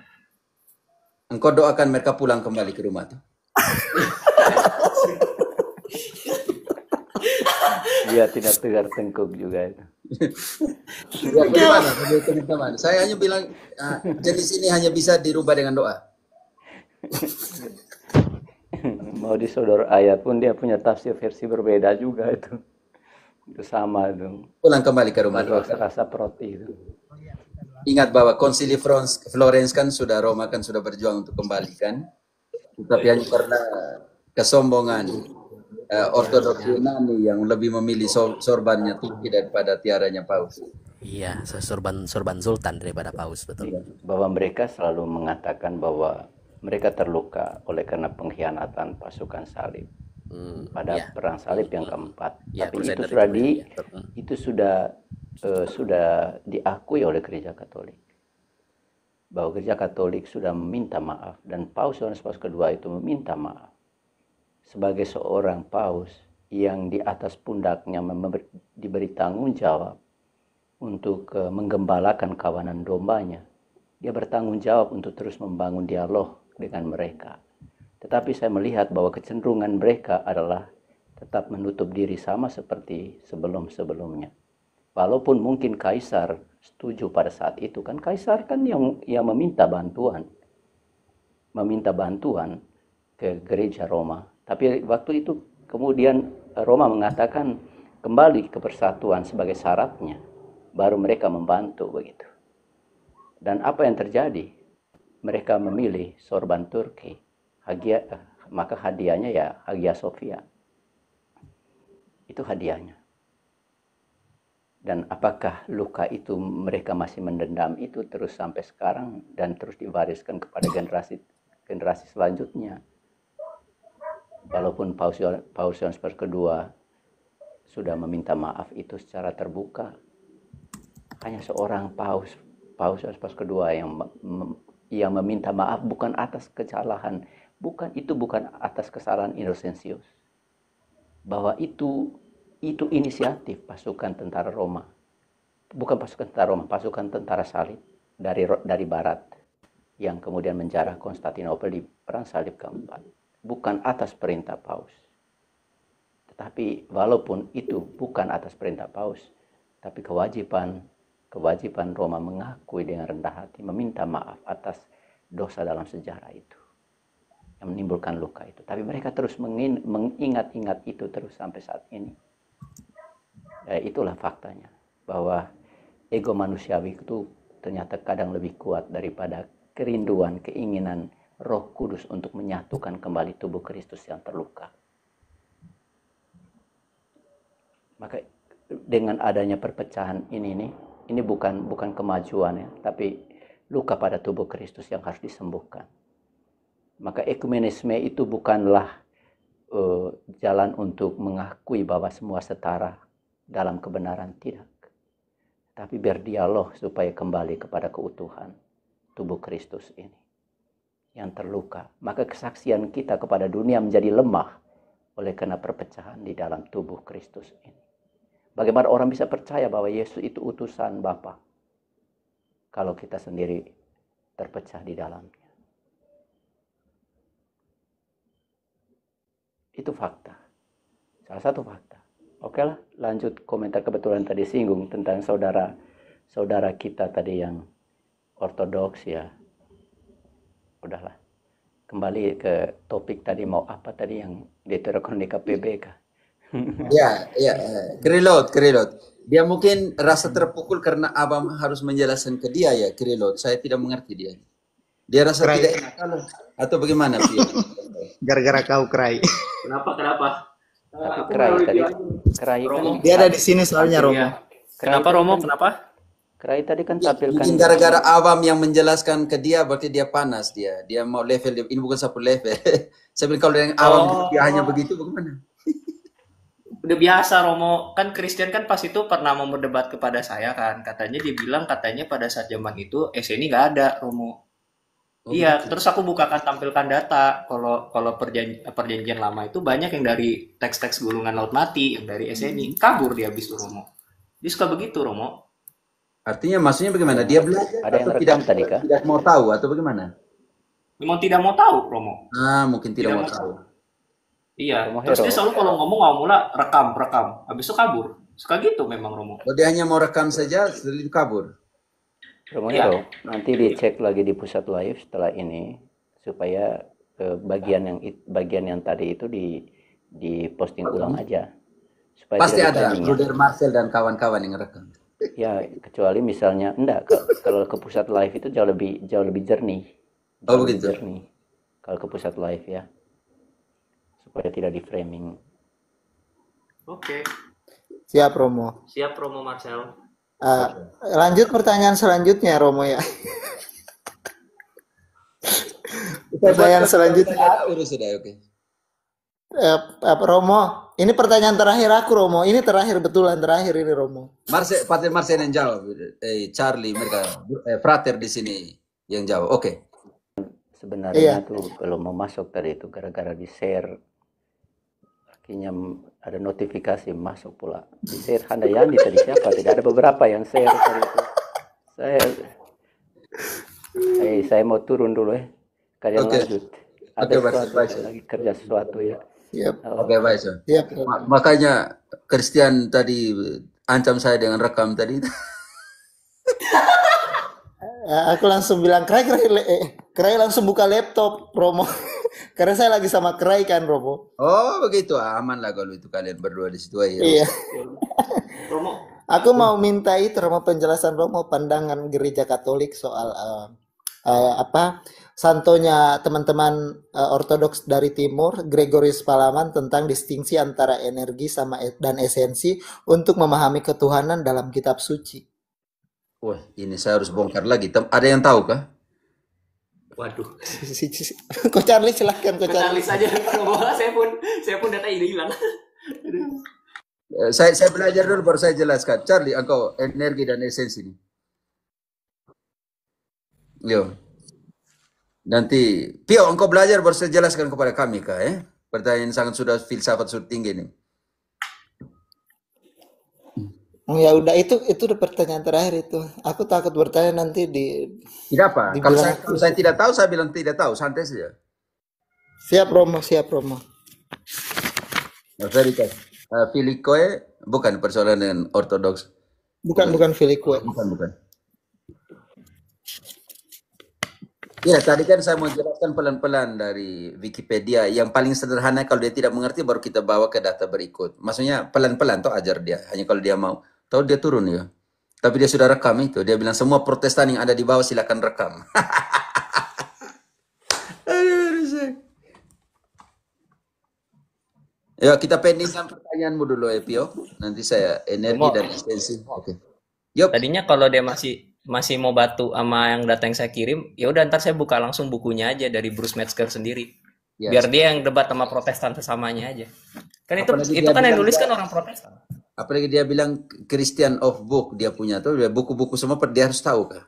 B: Engkau doakan mereka pulang kembali ke rumah tuh.
L: Dia tidak tegar tengkuk juga itu.
B: Ya, bagaimana teman-teman? Saya hanya bilang jenis ini hanya bisa dirubah dengan doa.
L: Mau disodor ayat pun dia punya tafsir versi berbeda juga itu. Itu sama itu.
B: Pulang kembali ke rumah.
L: Rasa proti itu.
B: Ingat bahwa Konsili Florence kan Roma kan sudah berjuang untuk kembali kan. Tapi hanya karena kesombongan Ortodoks Yunani yang lebih memilih sorbannya Turki daripada tiaranya Paus.
I: Iya, sorban Sultan daripada Paus, betul.
L: Bahwa mereka selalu mengatakan bahwa mereka terluka oleh karena pengkhianatan pasukan salib pada perang salib yang keempat. Tapi itu sudah diakui oleh Gereja Katolik. Bahwa Gereja Katolik sudah meminta maaf dan Paus Yohanes Paus kedua itu meminta maaf. Sebagai seorang paus yang di atas pundaknya diberi tanggung jawab untuk menggembalakan kawanan dombanya, dia bertanggung jawab untuk terus membangun dialog dengan mereka. Tetapi saya melihat bahwa kecenderungan mereka adalah tetap menutup diri sama seperti sebelum-sebelumnya. Walaupun mungkin Kaisar setuju pada saat itu, kan Kaisar kan yang meminta bantuan ke gereja Roma. Tapi waktu itu kemudian Roma mengatakan kembali ke persatuan sebagai syaratnya, baru mereka membantu begitu. Dan apa yang terjadi? Mereka memilih sorban Turki, maka hadiahnya ya Hagia Sophia. Itu hadiahnya. Dan apakah luka itu mereka masih mendendam itu terus sampai sekarang dan terus diwariskan kepada generasi selanjutnya? Walaupun Paus Yohanes Paus kedua sudah meminta maaf itu secara terbuka, hanya seorang Paus Yohanes Paus kedua yang meminta maaf bukan atas kesalahan, bukan atas kesalahan Innocentius, bahwa itu inisiatif pasukan tentara Roma, bukan pasukan tentara Roma, pasukan tentara salib dari Barat yang kemudian menjarah Konstantinopel di Perang Salib keempat, bukan atas perintah Paus. Tetapi walaupun itu bukan atas perintah Paus, tapi kewajiban Roma mengakui dengan rendah hati, meminta maaf atas dosa dalam sejarah itu yang menimbulkan luka itu. Tapi mereka terus mengingat-ingat itu terus sampai saat ini. Ya, itulah faktanya, bahwa ego manusiawi itu ternyata kadang lebih kuat daripada kerinduan, keinginan Roh Kudus untuk menyatukan kembali tubuh Kristus yang terluka. Maka dengan adanya perpecahan ini bukan kemajuan ya, tapi luka pada tubuh Kristus yang harus disembuhkan. Maka ekumenisme itu bukanlah jalan untuk mengakui bahwa semua setara dalam kebenaran, tidak. Tapi berdialog supaya kembali kepada keutuhan tubuh Kristus ini yang terluka. Maka kesaksian kita kepada dunia menjadi lemah oleh karena perpecahan di dalam tubuh Kristus ini. Bagaimana orang bisa percaya bahwa Yesus itu utusan Bapa kalau kita sendiri terpecah di dalamnya? Itu fakta. Salah satu fakta. Oke lah, lanjut komentar. Kebetulan tadi singgung tentang saudara kita tadi yang ortodoks ya. Udahlah. Kembali ke topik tadi, mau apa tadi yang Deuterokanonika PBK?
B: Ya, Kirilot. Dia mungkin rasa terpukul karena Abang harus menjelaskan ke dia ya, Kirilot. Saya tidak mengerti dia. Dia rasa tidak enak atau bagaimana?
H: Gara-gara kau Krai.
E: Kenapa?
L: Tapi Krai kan
H: dia ada di sini soalnya Romo.
E: Kenapa Romo? Kenapa?
L: Krai tadi kan tampilkan.
B: Mungkin gara-gara Abang yang menjelaskan ke dia, berarti dia panas dia. Dia mau level, ini bukan satu level. Saya bilang kalau yang Abang dia hanya begitu, bagaimana?
E: Udah biasa Romo, kan Christian kan pas itu pernah mau berdebat kepada saya kan, katanya pada saat zaman itu SNI nggak ada Romo. Iya, terus aku bukakan tampilkan data kalau perjanjian lama itu banyak yang dari teks-teks gulungan laut mati, yang dari SNI kabur dia habis Romo. Dia suka begitu Romo.
B: Artinya maksudnya bagaimana? Dia belajar
L: ada yang
B: atau
L: rekam tadi kah?
B: tidak mau tahu atau bagaimana?
E: Memang tidak mau tahu Romo.
B: Mungkin tidak mau tahu.
E: Iya, terus dia selalu kalau ngomong awal mula rekam, habis itu kabur. Suka gitu memang Romo.
B: Dia hanya mau rekam saja, setelah itu kabur.
L: Romo Hero, nanti dicek lagi di pusat live setelah ini supaya bagian yang tadi itu di posting ulang aja. Supaya
B: pasti ada Bruder Marcel dan kawan-kawan yang rekam.
L: Ya, kecuali misalnya kalau ke pusat live itu jauh lebih jernih.
B: Begitu.
L: Jernih. Kalau ke pusat live ya. Supaya tidak di framing.
E: Oke.
H: Siap Romo.
E: Siap Romo Marcel.
H: Lanjut pertanyaan selanjutnya Romo ya. Pertanyaan selanjutnya. Romo, ini pertanyaan terakhir aku Romo. Ini terakhir ini Romo.
B: Pater Marcel yang jawab. Charlie mereka frater di sini yang jawab. Oke.
L: Sebenarnya tuh belum mau masuk tadi itu gara-gara di-share. Akhirnya ada notifikasi masuk pula. Di-share Handayani tadi siapa? Tidak ada beberapa yang share tadi itu. Saya mau turun dulu ya. Kalian lanjut. Ada sesuatu lagi kerja sesuatu ya.
B: Oke, baik. Makanya Christian tadi ancam saya dengan rekam tadi.
H: Aku langsung bilang Krai langsung buka laptop Romo. Karena saya lagi sama Krai kan, Romo.
B: Oh begitu, aman lah kalau itu kalian berdua di situ ya.
H: Iya.
E: Romo,
H: Aku mau minta itu Romo, penjelasan Romo, pandangan gereja Katolik soal apa santonya teman-teman Ortodoks dari Timur, Gregorius Palaman, tentang distingsi antara energi sama dan esensi untuk memahami ketuhanan dalam kitab suci.
B: Wah, ini saya harus bongkar lagi. Ada yang tahu kah?
E: waduh.
H: Ko Charlie silahkan, Ko Charlie.
E: Ketalis saja Romo, saya pun data ini hilang.
B: Saya belajar dulu baru saya jelaskan. Charlie, engkau energi dan esensi ini. Yo. Nanti, Pio, engkau belajar baru saya jelaskan kepada kami, kah? Pertanyaan sangat sudah filsafat sudah tinggi nih.
H: Ya udah, itu udah pertanyaan terakhir itu. Aku takut bertanya nanti di.
B: Tidak apa. Kalau saya tidak tahu, saya bilang tidak tahu. Santai saja.
H: Siap Romo, siap Romo.
B: Filikoe bukan persoalan dengan ortodoks.
H: Bukan Filikoe.
B: Bukan. Ya, tadi kan saya mau jelaskan pelan-pelan dari Wikipedia. Yang paling sederhana kalau dia tidak mengerti baru kita bawa ke data berikut. Maksudnya pelan-pelan toh ajar dia. Hanya kalau dia mau. Tahu dia turun ya. Tapi dia sudah rekam itu. Dia bilang semua Protestan yang ada di bawah silakan rekam. Ya, kita pendingkan pertanyaanmu dulu ya, Pio. Nanti saya energi dan esensi. Oke. Yup.
E: Tadinya kalau dia masih mau batu sama yang data yang saya kirim, ya udah ntar saya buka langsung bukunya aja dari Bruce Metzger sendiri.
B: Yes.
E: Biar dia yang debat sama Protestan sesamanya aja. Kan itu kan yang nulis kan orang Protestan.
B: Apalagi dia bilang Christian of Book dia punya tuh, buku-buku semua dia harus tahu kan.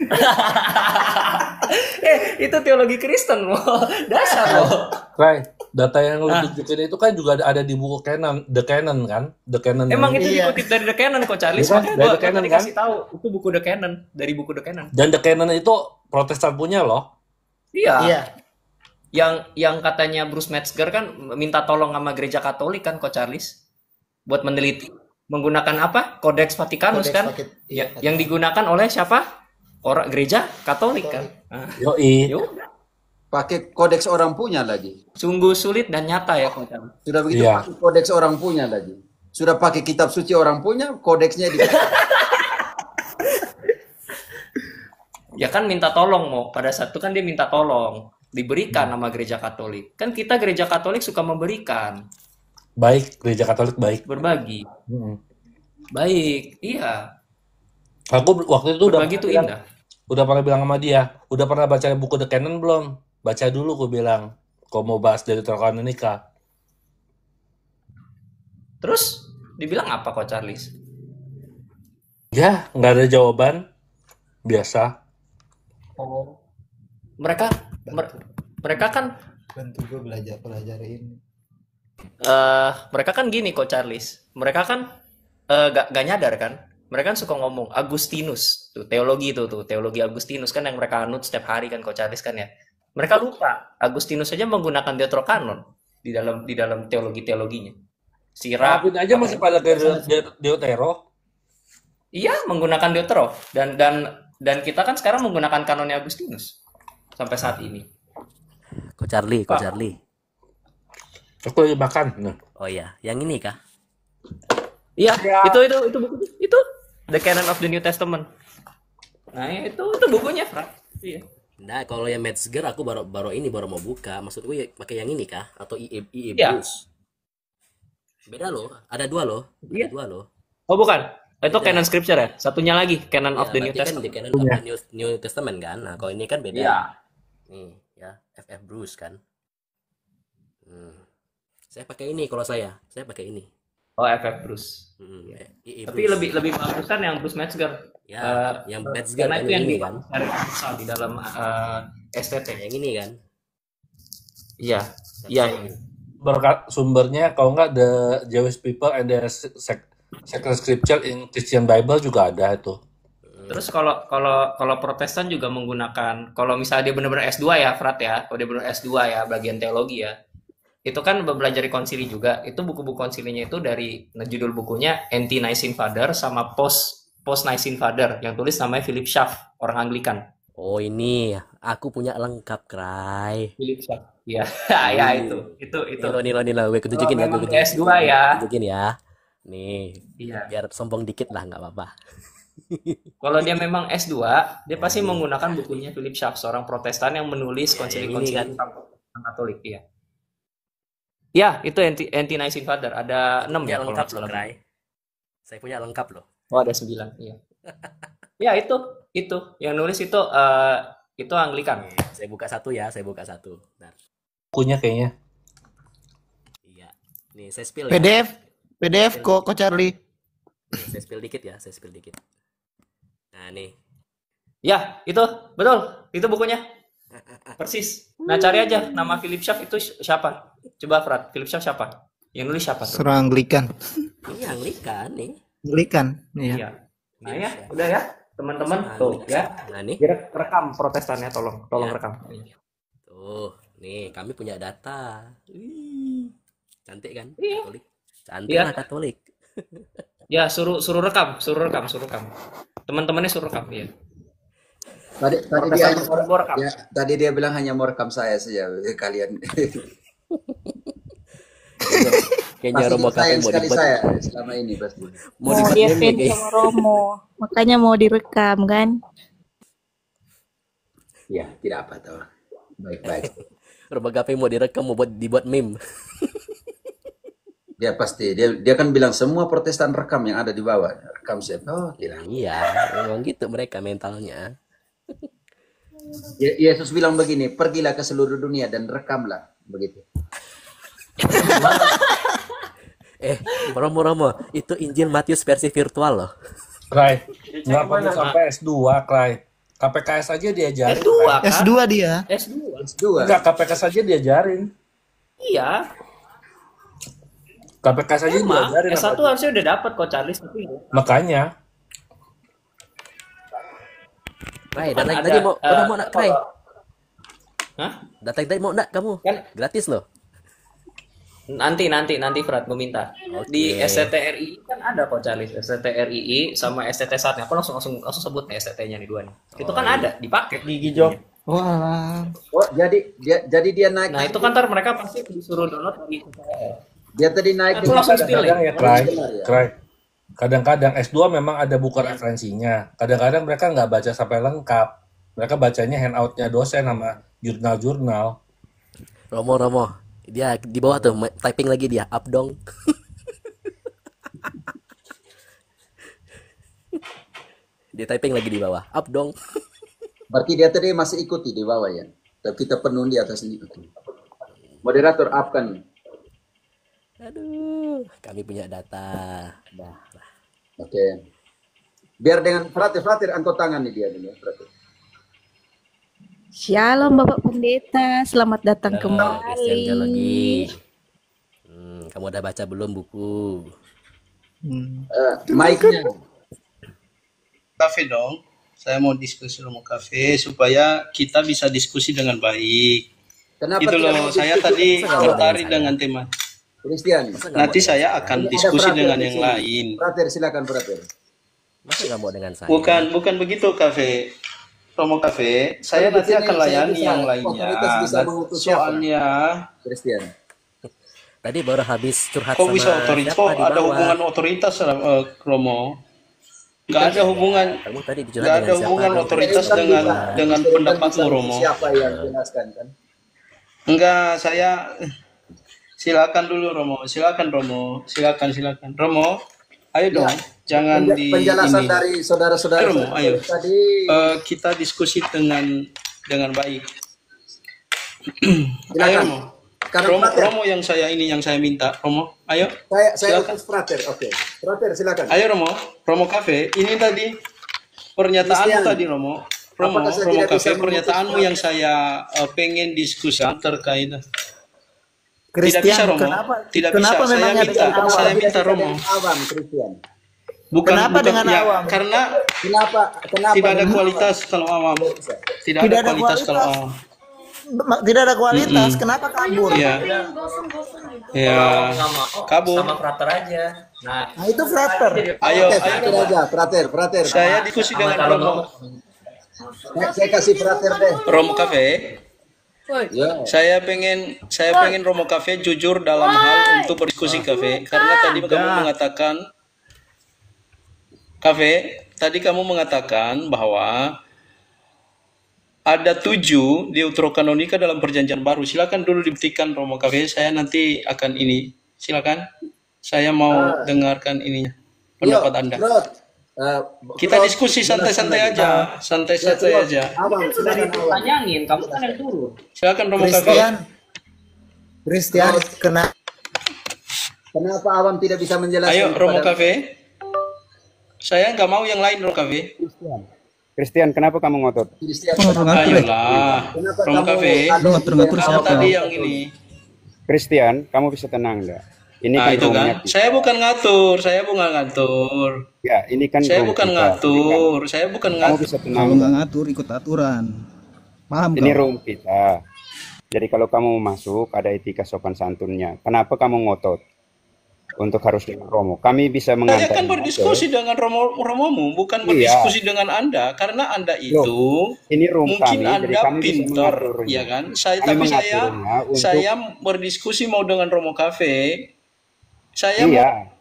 E: Itu teologi Kristen loh. Dasar loh.
K: Right. Data yang lu tunjukin itu kan juga ada di buku Canon, The Canon kan? The Canon.
E: Emang itu dikutip dari The Canon kok, Charlie.
K: Iya, dari The Canon kan?
E: Kasih tahu itu buku The Canon, dari buku The Canon.
K: Dan The Canon itu Protestan punya loh.
E: Iya. Yang katanya Bruce Metzger kan minta tolong sama gereja Katolik kan, Ko Charles, buat meneliti menggunakan apa? Codex Vaticanus kan? Yang digunakan oleh siapa? Orang gereja Katolik kan?
K: Yoi.
B: Pakai kodeks orang punya lagi.
E: Sungguh sulit dan nyata ya, Ko Charles.
B: Sudah begitu pakai kodeks orang punya lagi. Sudah pakai kitab suci orang punya, kodeksnya di.
E: Ya kan minta tolong mau. Pada saat itu kan dia minta tolong. Diberikan nama gereja Katolik. Kan kita gereja Katolik suka memberikan.
K: Baik, gereja Katolik baik.
E: Berbagi. Baik, iya.
K: Aku waktu itu udah pernah bilang sama dia, udah pernah baca buku The Canon belum? Baca dulu, aku bilang. Kau mau bahas dari Deuterokanonika.
E: Terus dibilang apa kok Charles?
K: Ya, nggak ada jawaban. Biasa.
E: Oh. Mereka kan
H: bantu gue belajar ini.
E: Mereka kan gini kok Charles. Mereka kan gak nyadar kan. Mereka kan suka ngomong Agustinus, tuh teologi teologi Agustinus kan yang mereka anut setiap hari kan kok Charles kan ya. Mereka lupa Agustinus saja menggunakan Deuterokanon di dalam teologinya. Sirah.
K: Tapi aja masih pada Deutero.
E: Iya, menggunakan Deutero dan kita kan sekarang menggunakan kanonnya Agustinus sampai saat ini.
I: Ko Charlie.
K: Aku lagi makan.
I: Oh iya, yang ini kah?
E: Iya, itu buku itu The Canon of the New Testament. Nah, itu bukunya, Frank. Iya.
I: Nah, kalau yang Metzger aku baru mau buka. Maksudku ya pakai yang ini kah atau IE
E: ya.
I: Bruce? Beda loh, ada dua loh.
E: Iya.
I: Ada dua loh.
E: Oh, bukan. Itu Canon Scripture ya? Satunya lagi Canon of the New Testament.
I: Kan Canon of the New Testament kan. Nah, kalau ini kan beda.
E: Iya.
I: Nih, ya, FF Bruce kan. Saya pakai ini kalau saya pakai ini.
E: Oh, FF Bruce. Tapi
I: Bruce.
E: lebih bagusan yang Bruce Metzger.
I: Ya, yang Metzger
E: karena
I: kan
E: itu yang
I: ini kan.
E: di dalam STT.
I: Yang ini kan.
E: Iya.
K: Sumbernya kalau nggak The Jewish People and the Sacred Scripture in Christian Bible juga ada itu.
E: Terus kalau Protestan juga menggunakan, kalau misalnya dia benar-benar S2 ya, Frat ya, kalau dia benar S2 ya, bagian teologi ya, itu kan belajar konsili juga. Itu buku-buku konsilinya itu dari judul bukunya Anti-Nicene Father sama Post-Nicene Father yang tulis namanya Philip Schaff, orang Anglikan.
I: Oh ini, aku punya lengkap, Kray.
E: Philip Sharp. Iya, ya itu.
I: Nih lo, gue tunjukin ya,
E: Memang S2 ya.
I: tunjukin ya. Nih,
E: Iya.
I: biar sombong dikit lah, nggak apa-apa.
E: Kalau dia memang S2, dia pasti menggunakan bukunya Philip Schaff, seorang Protestan yang menulis konsili-konsili tentang Katolik. Iya. Ya, itu Anti-Nicene Father. Ada 6 ya kalau
I: lengkap
E: nggak
I: loh,
E: salah.
I: Kray. Saya punya lengkap loh.
E: Oh, ada 9. Iya. Ya, itu. Yang nulis itu Anglikan.
I: Saya buka satu ya, Bentar.
K: Bukunya kayaknya.
I: Iya. Nih, saya spill ya.
H: PDF kok Charlie.
I: Nih, saya spill dikit ya, Nah, nih.
E: Ya, itu. Betul. Itu bukunya. Persis. Nah, cari aja nama Philip Schaff itu siapa. Coba, Frat. Philip Schaff siapa? Yang nulis siapa?
H: Surah Anglikan.
I: Ini Anglikan nih.
H: Anglikan, iya.
E: Iya. Nah ya, udah ya, teman-teman. Tuh ya.
I: Nah, nih.
E: Rekam Protestannya, tolong rekam.
I: Tuh, nih kami punya data. Wih, cantik kan?
E: Iya.
I: Katolik. Cantik
E: Iya.
I: lah Katolik.
E: Ya, suruh rekam. Teman-temannya suruh rekam, ya.
B: Tadi dia bilang hanya mau rekam saya saja, kalian.
I: Kayaknya Romo Cafe mau
B: sekali
I: dibuat.
B: saya selama ini pasti.
D: Mau dia fans sama Romo, makanya mau direkam kan?
B: Ya, tidak apa tahu. Baik.
I: Romo Cafe mau direkam, mau dibuat meme.
B: Dia pasti dia kan bilang semua Protestan rekam yang ada di bawah. Rekam siapa? Oh, tidak.
I: Iya, memang gitu mereka mentalnya.
B: Yesus bilang begini, pergilah ke seluruh dunia dan rekamlah, begitu.
I: Romo, itu Injil Matius versi virtual loh.
K: Kray, nggak perlu sampai S2, Kray. KPKS aja diajarin.
E: S2 kan?
H: S2 dia.
E: S2.
K: Enggak, KPKS aja diajarin.
E: Iya.
K: KPKS aja diajarin.
E: S1 harusnya udah dapat kok Charles, tapi
K: makanya.
I: Kray, datang tadi mau nak Kray.
E: Hah?
I: Datang tadi mau nak kamu?
E: Kan
I: gratis loh.
E: Nanti Frat gue minta. Di STTRII kan ada kok Charles, STTRII sama STT-SAT-nya. Aku langsung sebut nih STT-nya nih dua nih. Itu kan ada dipakai Gigi Jok.
H: Wah.
B: Oh, jadi dia naik.
E: Nah, itu kan ntar mereka pasti disuruh download di STTR.
B: Dia tadi naik.
E: Aku langsung spill
K: ya, Kray. Kadang-kadang S2 memang ada buku referensinya. Kadang-kadang mereka nggak baca sampai lengkap. Mereka bacanya handout-nya dosen sama jurnal-jurnal.
I: Romo. Dia di bawah tuh typing lagi dia, up dong. Dia typing lagi di bawah, up dong.
B: Berarti dia tadi masih ikuti di bawah ya. Tapi kita penuh di atas ini. Moderator up kan.
I: Aduh, kami punya data. Dah.
B: Oke. Biar dengan frater angkat tangan nih dia dulu, frater.
D: Shalom Bapak Pendeta, selamat datang kembali.
I: Kamu udah baca belum buku?
B: Mic-nya.
C: Cafe dong. Saya mau diskusi sama Cafe supaya kita bisa diskusi dengan baik.
B: Kenapa
C: itu loh, saya tadi tertarik dengan tema.
B: Christian.
C: Nanti saya akan diskusi dengan yang lain.
B: Frater, silakan frater.
I: Masa nggak mau dengan saya?
C: Bukan begitu Cafe. Romo Cafe, saya nanti akan layani yang lainnya. Soalnya
B: Christian.
I: Tadi baru habis curhat
C: kok
I: sama
C: bisa otoritas? Kok ada hubungan otoritas Romo? Gak ada hubungan. Gak ada hubungan otoritas dengan pendapatmu Romo.
B: Siapa yang jelaskan kan?
C: Enggak, saya silakan dulu Romo. Silakan Romo. Ayo dong. Jangan
B: penjelasan dari saudara-saudara
C: Romo, ayo.
B: Tadi
C: kita diskusi dengan baik. Ayo Romo. Romo yang saya minta. Romo, ayo.
B: Saya utus frater. Oke. Frater silakan.
C: Ayo Romo Cafe. Ini tadi pernyataanmu tadi Romo Cafe, pernyataanmu yang saya pengen diskusi terkait.
H: Christian,
C: tidak bisa Romo. Tidak bisa. Saya minta Romo.
B: Awam Christian.
C: Bukan
H: dengan
C: ya,
H: awam?
C: Karena
B: kenapa
C: tidak ada kualitas kalau awam. Tidak ada kualitas kalau awam.
H: Tidak ada kualitas. Kenapa kabur?
C: Iya. Ya. Kabur.
E: Sama frater aja. Nah,
H: itu frater.
C: Ayo.
B: Frater.
C: Saya diskusi dengan Romo.
B: Saya kasih frater deh.
C: Romo Cafe.
B: Ya.
C: Saya pengen Romo Cafe jujur dalam hal untuk berdiskusi Cafe, karena tadi kamu mengatakan bahwa ada 7 deuterokanonika dalam perjanjian baru. Silakan dulu dibuktikan Romo Cafe. Saya nanti akan ini. Silakan. Saya mau dengarkan ininya. Pendapat Anda. Kita diskusi santai-santai aja. Santai-santai aja.
E: Sudah ditanyain, kamu kan yang turun.
C: Silakan Romo Cafe.
H: Christian,
B: kenapa Awam tidak bisa menjelaskan?
C: Ayo Romo Cafe. Saya nggak mau yang lain Romo Cafe.
M: Christian, kenapa kamu ngotot?
C: Ayolah, Romo Cafe.
M: Ngatur-ngatur
C: Kamu tadi yang ini.
M: Christian, kamu bisa tenang enggak? Ini
C: Nah,
M: kan
C: itu kan. Saya bukan ngatur.
M: Ya, ini kan
C: Saya bukan ngatur.
M: Kamu bisa tenang.
N: Kalau nggak ngatur, ikut aturan. Paham
M: Ini
N: kau?
M: room kita. Jadi kalau kamu masuk, ada etika sopan santunnya. Kenapa kamu ngotot? Untuk harus dengan Romo. Kami bisa
C: Saya
M: mengantar.
C: kan berdiskusi dengan Romomu, bukan berdiskusi dengan Anda, karena Anda itu
M: ini room
C: mungkin
M: kami, jadi
C: Anda
M: kami bisa
C: pintar,
M: mengaturnya.
C: ya kan?
M: Kami mengaturnya
C: Saya berdiskusi mau dengan Romo Cafe. Saya
M: Iya.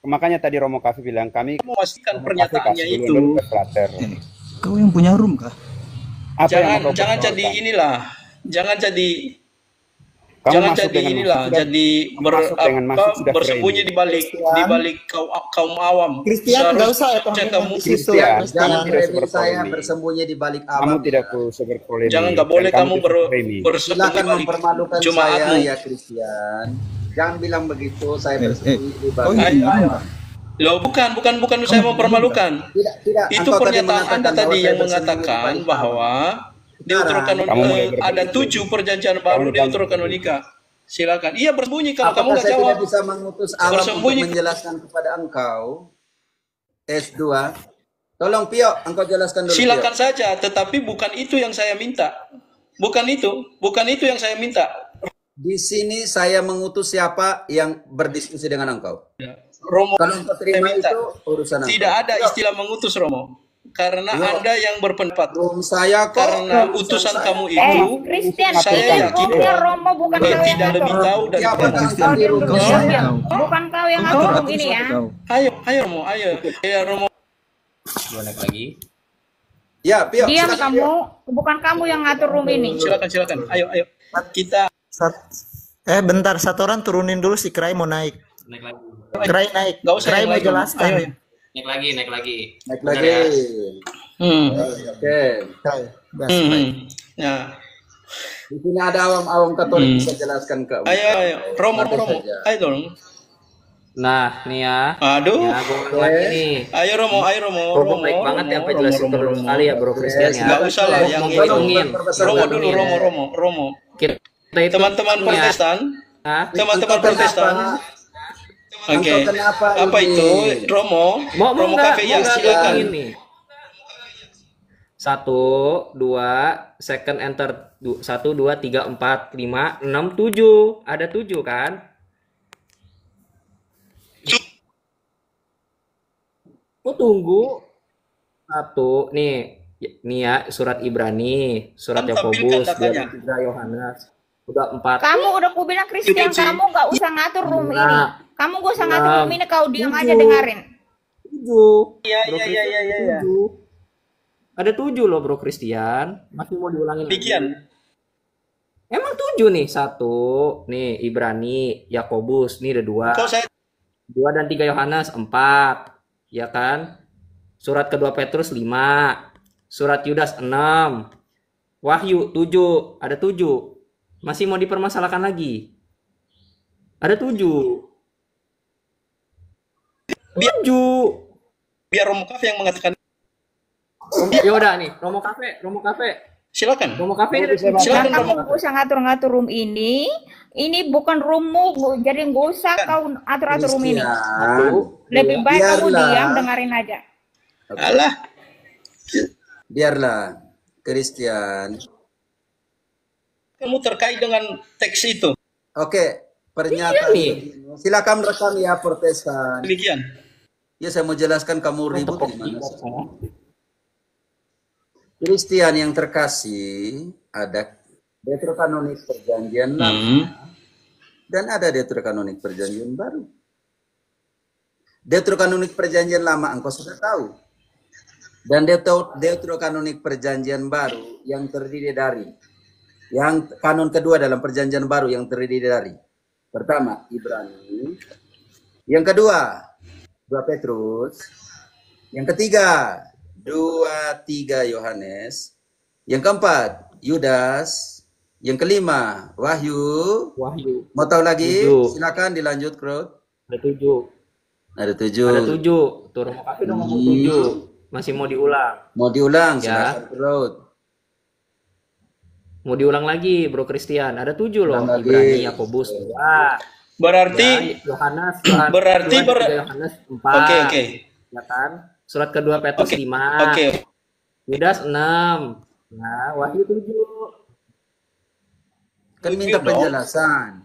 M: Makanya tadi Romo Cafe bilang kami
C: mau memastikan pernyataannya itu.
N: Kau yang punya room kah?
C: Jangan jadi inilah. Jangan jadi bersembunyi di balik kaum awam.
H: Christian, nggak usah ya
C: kamu.
B: Jangan framing saya bersembunyi di balik awam.
M: Kamu tidak usah berpolemik.
C: Jangan, nggak boleh kamu
B: Silakan mempermalukan saya ya Christian. Jangan bilang begitu, saya bersembunyi di balik.
C: Loh, bukan saya mempermalukan. Itu pernyataan Anda tadi yang mengatakan bahwa ada 7 perjanjian baru deuterokanonika. Silakan. Iya, bersembunyi kalau kamu nggak jawab.
B: Saya tidak bisa mengutus Awam untuk menjelaskan kepada engkau. S2. Tolong Pio, engkau jelaskan dulu.
C: Silakan
B: Pio.
C: saja, tetapi bukan itu yang saya minta. Bukan itu yang saya minta.
B: Di sini saya mengutus siapa yang berdiskusi dengan engkau.
C: Romo,
B: kalau engkau terima itu urusan
C: tidak ada istilah mengutus Romo. Karena Anda yang berpendapat.
B: Saya
C: karena utusan kamu itu,
O: Christian,
C: saya yakin
O: Romo bukan kau yang
C: tidak lebih tahu dari
O: bukan kau yang ngatur room ini ya.
C: Ayo Romo, ayo. Ya Romo.
E: Naik lagi.
B: Ya, Pio.
O: Diam kamu, bukan kamu yang ngatur room ini.
C: Silakan. Ayo. Kita.
H: Bentar, satu orang turunin dulu si Krai mau naik.
E: Naik lagi.
H: Krai naik.
C: Nggak usah
H: Krai
C: yang
H: mau
C: lain.
H: jelaskan.
C: Ayo.
E: Naik lagi.
B: Naik
E: Benar
B: lagi.
E: ya?
B: Oke.
C: Ya.
B: Di sini ada awam Katolik bisa jelaskan ke.
C: Ayo. Romo. Ayo dong.
E: Nah, nih ya.
C: Aduh.
E: Ya, gua lagi nih.
C: Ayo Romo.
E: Romo baik banget ya, sampai jelasin terus sekali ya, Bro Christian ya.
C: Nggak usah lah yang
E: ngitungin.
C: Romo dulu, Romo. Teman-teman Protestan. Teman-teman Protestan. Oke. Apa itu? Romo Cafe yang silakan.
E: Ini. 1, 2, second enter 1, 2, 3, 4, 5, 6, 7. Ada 7 kan? Tunggu. 1 nih ya surat Ibrani, surat Yakobus, 3 Yohanes. Udah 4.
O: Kamu udah kubilang Christian, kamu nggak usah ngatur room ini. Kamu gak usah ngatur room ini, kau diam aja dengerin.
E: 7.
C: Iya.
E: Ada 7 loh Bro Christian. Masih mau diulangin
C: lagi.
E: Emang 7 nih. 1 nih Ibrani, Yakobus, nih ada 2. 2 dan 3 Yohanes 4. Ya kan? Surat kedua Petrus 5. Surat Yudas 6. Wahyu 7. Ada 7. Masih mau dipermasalahkan lagi? Ada 7.
C: Biar Romo Cafe yang mengatakan.
E: Ya udah nih, Romo Cafe.
C: Silakan.
E: Romo Cafe.
O: Silakan. Kamu gak usah ngatur-ngatur room ini. Ini bukan roommu, jadi gak usah kau atur-atur room ini. Lebih baik kamu diam, dengerin aja.
C: Alah.
B: Biarlah, Christian.
C: Kamu terkait dengan teks itu.
B: Oke, pernyataan begini. Silakan rekam ya Protestan.
C: Demikian.
B: Ya saya mau jelaskan kamu ribut di mana. Kristen yang terkasih, ada Deuterokanonik Perjanjian Lama dan ada Deuterokanonik Perjanjian Baru. Deuterokanonik Perjanjian Lama engkau sudah tahu. Dan Deuterokanonik Perjanjian Baru yang terdiri dari, yang kanon kedua dalam Perjanjian Baru yang terdiri dari, pertama Ibrani, yang kedua 2 Petrus, yang ketiga 2-3 Yohanes, yang keempat Yudas, yang kelima Wahyu. Mau tahu lagi?
E: 7.
B: Silakan dilanjut, Krot.
E: Ada 7.
B: Ada 7.
E: Ada 7. Tuh Romo Kafi udah ngomong 7. Masih mau diulang.
B: Mau diulang,
E: ya.
B: silakan, Krot.
E: Mau diulang lagi, Bro Christian. Ada 7 loh. Ibrani, Yakobus.
C: Berarti
E: Yohanes.
C: berarti
E: Yohanes 4.
C: Oke.
E: Ya kan? Surat kedua Petrus 5. Yudas 6. Nah, Wahyu 7.
B: Kan minta penjelasan.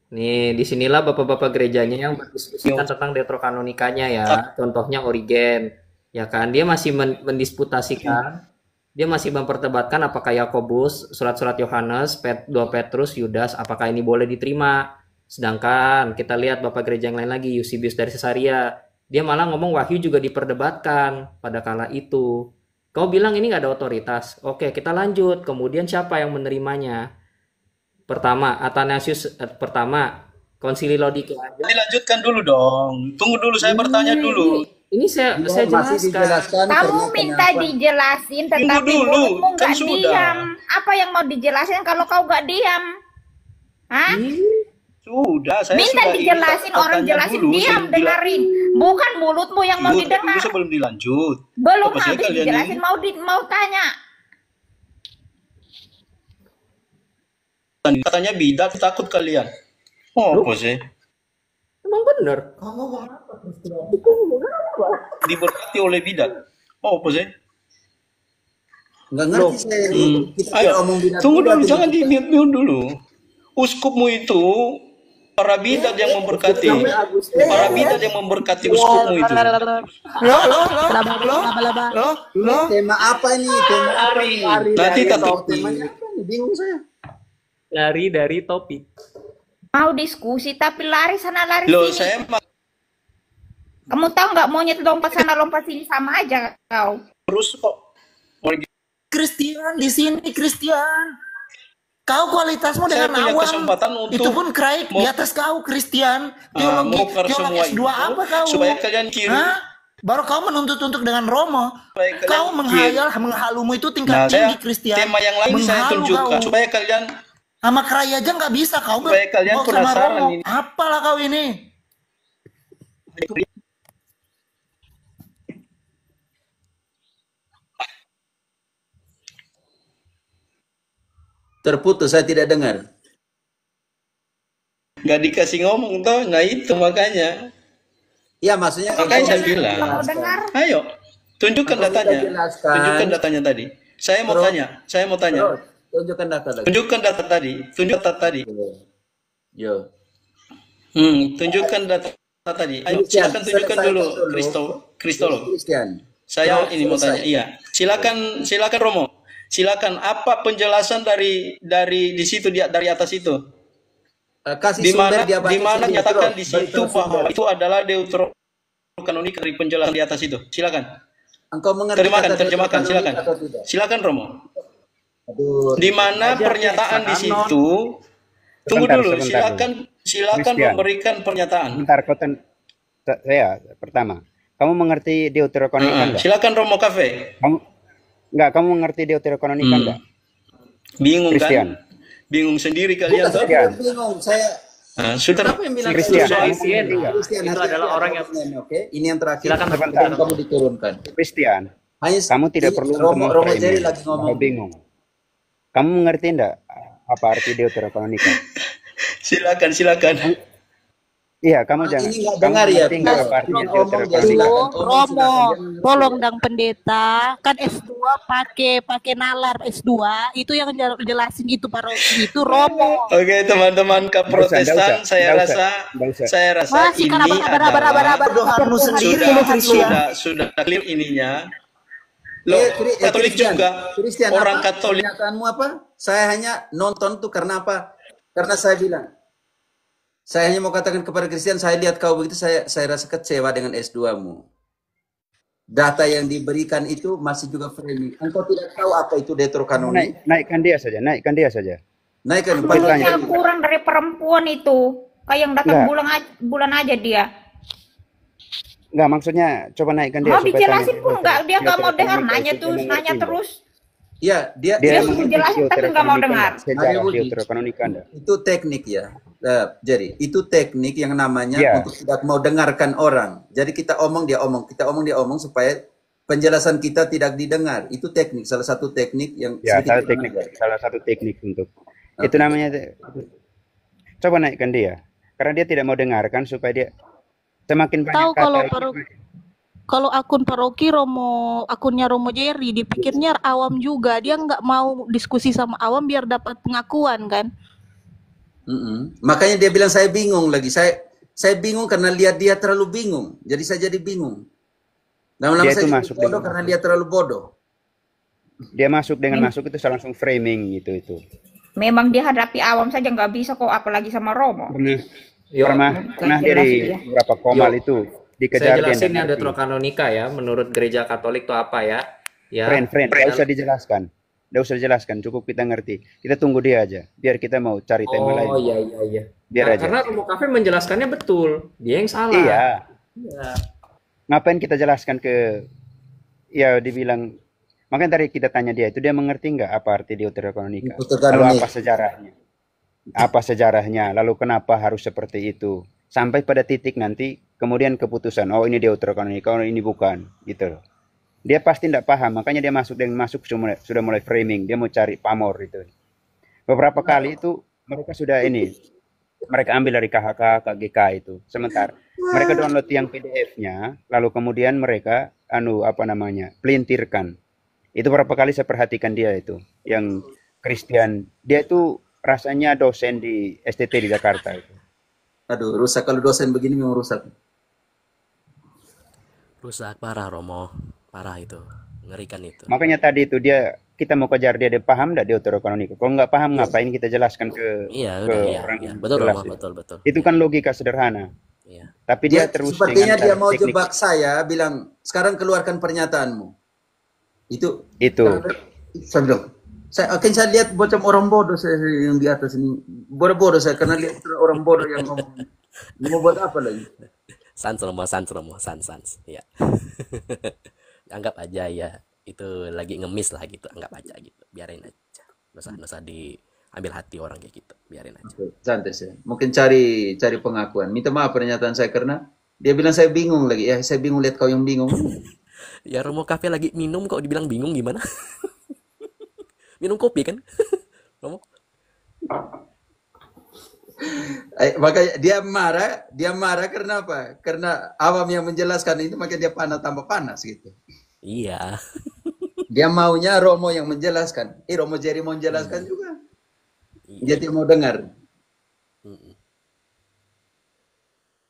E: Nih, disinilah bapak-bapak gerejanya yang berdiskusikan tentang deuterokanonikanya ya. Contohnya Origen, ya kan? Dia masih mendisputasikan, dia masih memperdebatkan apakah Yakobus, surat-surat Yohanes, 2 Petrus, Yudas, apakah ini boleh diterima. Sedangkan kita lihat bapak gereja yang lain lagi, Eusebius dari Caesarea, dia malah ngomong Wahyu juga diperdebatkan pada kala itu. Kau bilang ini nggak ada otoritas. Oke, kita lanjut. Kemudian siapa yang menerimanya? Pertama, Athanasius pertama, Konsili Laodikia.
C: Dilanjutkan dulu dong. Tunggu dulu, saya bertanya dulu.
E: Ini saya jelaskan.
O: Kamu minta dijelasin, tetapi mulutmu nggak diam. Apa yang mau dijelasin kalau kau nggak diam? Hah?
C: Sudah, saya
O: minta
C: sudah
O: dijelasin, orang jelasin
C: dulu,
O: diam, dengerin. Bukan mulutmu yang mau didengar.
C: Sebelum dilanjut.
O: Belum habis dijelasin, mau tanya.
C: Katanya bidat, takut kalian. Oh, apa sih?
E: Emang bener.
C: Diberkati oleh bidat. Oh, apa sih?
B: Nggak ngerti saya.
C: Ayo, tunggu dulu, jangan di-mute dulu. Uskupmu itu para bidat yang memberkati. Para bidat yang memberkati uskupmu itu.
B: Tema apa ini? Tema apa ini?
C: Nanti tetap
B: temanya apa nih? Bingung saya.
E: Lari dari topik.
O: Mau diskusi tapi lari sana lari
C: Loh,
O: sini. Kamu tahu nggak, monyet lompat sana lompat sini sama aja kau.
C: Terus kok.
H: Christian di sini, Christian. Kau kualitasmu dengan awam. Itu pun Craig di atas kau, Christian. Teologi S2 apa kau?
C: Supaya kalian kiri.
H: Baru kau menuntut-nuntut dengan Romo. Kau menghayal, menghalumu itu tingkat tinggi, Christian.
C: Tema yang lain saya tunjukkan supaya kalian
H: sama Craig aja nggak bisa kau.
C: Supaya kalian penasaran ini.
H: Apalah kau ini?
B: Terputus, saya tidak dengar.
C: Nggak dikasih ngomong toh, nah itu makanya.
B: Iya, maksudnya.
C: Makanya saya bilang. Ayo, tunjukkan datanya. Tunjukkan datanya tadi. Saya mau tanya.
B: Tunjukkan data lagi.
C: Tunjukkan data tadi. Tunjukkan data tadi.
B: Yo.
C: Tunjukkan data tadi. Ayo, silakan tunjukkan dulu, Kristolo. Saya ini mau tanya. Iya, silakan Romo. Silakan, apa penjelasan dari di situ, dari atas itu? Di mana nyatakan di situ bahwa itu adalah deuterokanonik dari penjelasan di atas itu. Silakan.
B: Engkau mengerti
C: terjemahkan, silakan. Silakan Romo. Di mana pernyataan di situ? Tunggu dulu, silakan memberikan pernyataan.
M: Bentar, saya pertama. Kamu mengerti deuterokanonik?
C: Silakan Romo Cafe.
M: Kamu mengerti deuterokanonika enggak?
C: Bingung
M: Christian.
C: Kan? Bingung sendiri kalian tuh.
B: Bingung, saya.
C: Sudah.
M: Christian.
E: Itu adalah orang yang.
B: Oke, ini yang terakhir.
E: Silakan
B: kamu diturunkan.
M: Christian. Kamu tidak perlu
B: Romo Jerry lagi ngomong.
M: Bingung. Kamu mengerti enggak apa arti deuterokanonika?
C: Silakan.
M: Iya, kamu jangan.
B: Ini nggak dengar ya.
D: Romo, tolong dong pendeta. Kan S2 pakai nalar S2. Itu yang jelasin itu paroki itu Romo.
C: Oke, teman-teman ke Protestan, saya rasa ini adalah
H: sendiri,
C: sudah clear ininya. Loh,
B: Katolik
C: Kristen juga.
B: Kristen
C: Orang
B: apa?
C: Katolik.
B: Pernyataanmu apa? Saya hanya nonton tuh karena apa? Karena saya bilang, saya hanya mau katakan kepada Kristen, saya lihat kau begitu, saya rasa kecewa dengan S2-mu. Data yang diberikan itu masih juga framing. Engkau tidak tahu apa itu deuterokanonik.
M: Naikkan dia saja.
B: Naikkan.
O: Mulutnya kurang dari perempuan itu. Kayak yang datang bulan aja dia.
M: Enggak, maksudnya coba naikkan dia.
O: Mau dijelasin pun enggak, dia nggak mau dengar, nanya terus.
B: Iya, dia
O: suruh jelasin tapi nggak mau dengar.
B: Itu teknik ya. Jadi itu teknik yang namanya untuk tidak mau dengarkan orang. Jadi kita omong dia omong, supaya penjelasan kita tidak didengar. Itu teknik, salah satu teknik yang
M: salah satu teknik untuk itu namanya. Coba naikkan dia, karena dia tidak mau dengarkan supaya dia semakin banyak
D: tahu
M: kata.
D: Kalau akun paroki akunnya Romo Jerry, dipikirnya awam juga, dia nggak mau diskusi sama awam biar dapat pengakuan kan.
B: Makanya dia bilang saya bingung lagi. Saya bingung karena lihat dia terlalu bingung. Jadi saya jadi bingung. Lama-lama saya jadi bodoh karena dia terlalu bodoh.
M: Dia masuk itu saya langsung framing itu.
O: Memang dia hadapi awam saja nggak bisa kok, apalagi sama Romo.
M: Pernah dari beberapa komal itu dikejar.
E: Saya jelasin ya deuterokanonika ya, menurut gereja Katolik itu apa ya?
M: Friend, nggak usah dijelaskan. Nggak usah dijelaskan, cukup kita ngerti. Kita tunggu dia aja, biar kita mau cari tema lain.
E: Oh iya.
M: Biar aja.
E: Karena Romo Cafe menjelaskannya betul, dia yang salah.
M: Iya. Ngapain kita jelaskan ya dibilang, makanya tadi kita tanya dia itu, dia mengerti nggak apa arti deuterokanonika? Lalu apa sejarahnya? Lalu kenapa harus seperti itu? Sampai pada titik nanti, kemudian keputusan, oh ini deuterokanonika, oh ini bukan, gitu loh. Dia pasti tidak paham, makanya dia sudah mulai framing, dia mau cari pamor itu. Beberapa kali itu mereka sudah mereka ambil dari KHK, KGK itu. Sementara mereka download yang PDF-nya, lalu kemudian mereka pelintirkan. Itu berapa kali saya perhatikan dia itu, yang Kristen. Dia itu rasanya dosen di STT di Jakarta itu.
B: Aduh, rusak kalau dosen begini memang rusak.
I: Rusak parah Romo. Parah itu, ngerikan itu.
M: Makanya tadi itu kita mau kejar dia paham enggak deuterokanonika. Kalau nggak paham ngapain kita jelaskan ke orang.
I: Betul Romo, betul.
M: Itu kan logika sederhana. Iya. Tapi dia terus
B: sepertinya dia mau jebak saya, bilang sekarang keluarkan pernyataanmu. Itu. Saya bilang, saya lihat macam orang bodoh saya yang di atas ini. Bodoh saya karena lihat orang bodoh yang ngomong. Mau buat apa lagi?
I: Sans. Ya. Anggap aja ya, itu lagi ngemis lah gitu, anggap aja gitu, biarin aja, nggak usah diambil hati orang kayak gitu, biarin aja.
B: Santai sih, mungkin cari pengakuan, minta maaf pernyataan saya karena dia bilang saya bingung lagi, ya saya bingung lihat kau yang bingung.
I: Ya Romo Cafe lagi minum kok dibilang bingung gimana? Minum kopi kan? Romo?
B: Makanya dia marah karena apa? Karena awam yang menjelaskan itu, makanya dia tambah panas gitu.
I: Iya.
B: Dia maunya Romo yang menjelaskan. Romo Jerry mau menjelaskan juga. Dia tidak mau dengar.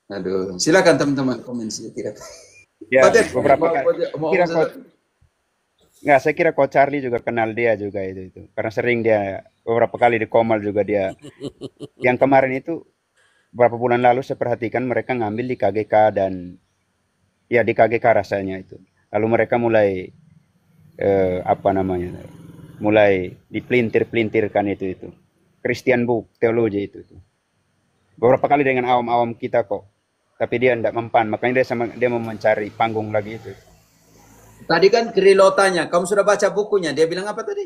B: Aduh, silakan teman-teman komen sih tidak.
M: Ya, beberapa kali. Saya kira Coach Charlie juga kenal dia juga itu. Karena sering dia beberapa kali di Komal juga dia. Yang kemarin itu beberapa bulan lalu saya perhatikan mereka ngambil di KGK dan ya di KGK rasanya itu. Lalu mereka mulai mulai dipelintir-pelintirkan itu. Christian book teologi itu. Beberapa kali dengan awam-awam kita kok. Tapi dia tidak mempan, makanya dia mau mencari panggung lagi itu.
B: Tadi kan Krilo tanya, kamu sudah baca bukunya? Dia bilang apa tadi?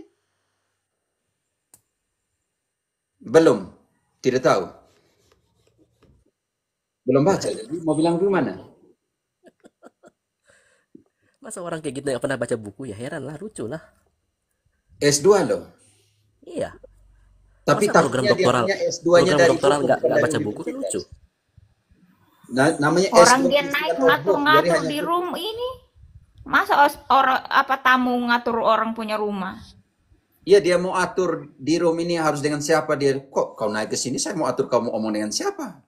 B: Belum, tidak tahu. Belum baca, jadi mau bilang gimana?
I: Masa orang kayak gitu nggak pernah baca buku ya, heran lah, lucu lah.
B: S2 loh.
I: Iya.
B: Tapi
I: program doktoral,
B: S2-nya dari
I: doktoral nggak baca buku kan lucu.
B: Nah, namanya
O: orang
B: S2
O: dia naik ngatur-ngatur di room ini. Masa tamu ngatur orang punya rumah?
B: Iya, dia mau atur di room ini harus dengan siapa dia. Kok kau naik ke sini saya mau atur kamu omong dengan siapa?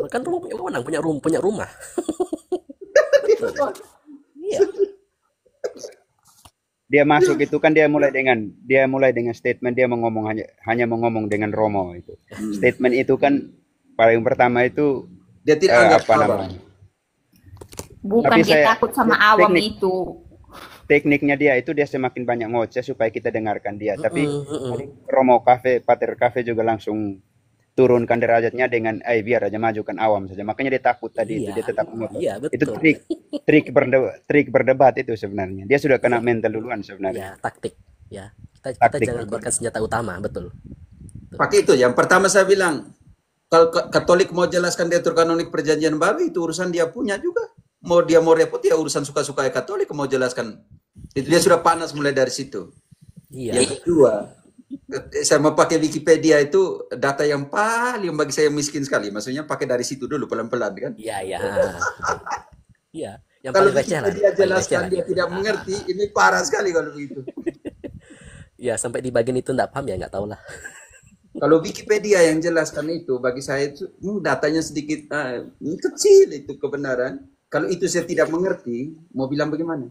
I: Kan Romo punya rumah. Iya.
M: dia masuk itu kan dia mulai dengan statement dia hanya mengomong dengan Romo itu. Statement itu kan paling pertama itu
B: dia tidak anggap
M: apa namanya?
O: Bukan
M: Tapi
O: dia takut sama awam itu.
M: Tekniknya dia itu dia semakin banyak ngoceh supaya kita dengarkan dia. Tapi Romo Pater Cafe juga langsung turunkan derajatnya dengan biar aja majukan awam saja. Makanya dia takut tadi itu, dia tetap ngotot. Itu trik berdebat itu sebenarnya. Dia sudah kena mental duluan sebenarnya.
I: Taktik. Ya. Kita jangan keluarkan senjata utama, betul.
B: Pakai itu. Yang pertama saya bilang, kalau Katolik mau jelaskan diatur kanonik perjanjian baru itu urusan dia punya juga. Mau repot ya urusan suka-suka Katolik mau jelaskan. Itu dia sudah panas mulai dari situ. Yang kedua, saya mau pakai Wikipedia itu data yang paling bagi saya miskin sekali. Maksudnya pakai dari situ dulu pelan-pelan kan?
I: Iya.
B: Kalau Wikipedia jelaskan dia tidak mengerti, ini parah sekali kalau begitu.
I: Ya sampai di bagian itu enggak paham ya nggak tahu lah.
B: Kalau Wikipedia yang jelaskan itu bagi saya itu datanya sedikit kecil itu kebenaran. Kalau itu saya tidak mengerti, mau bilang bagaimana?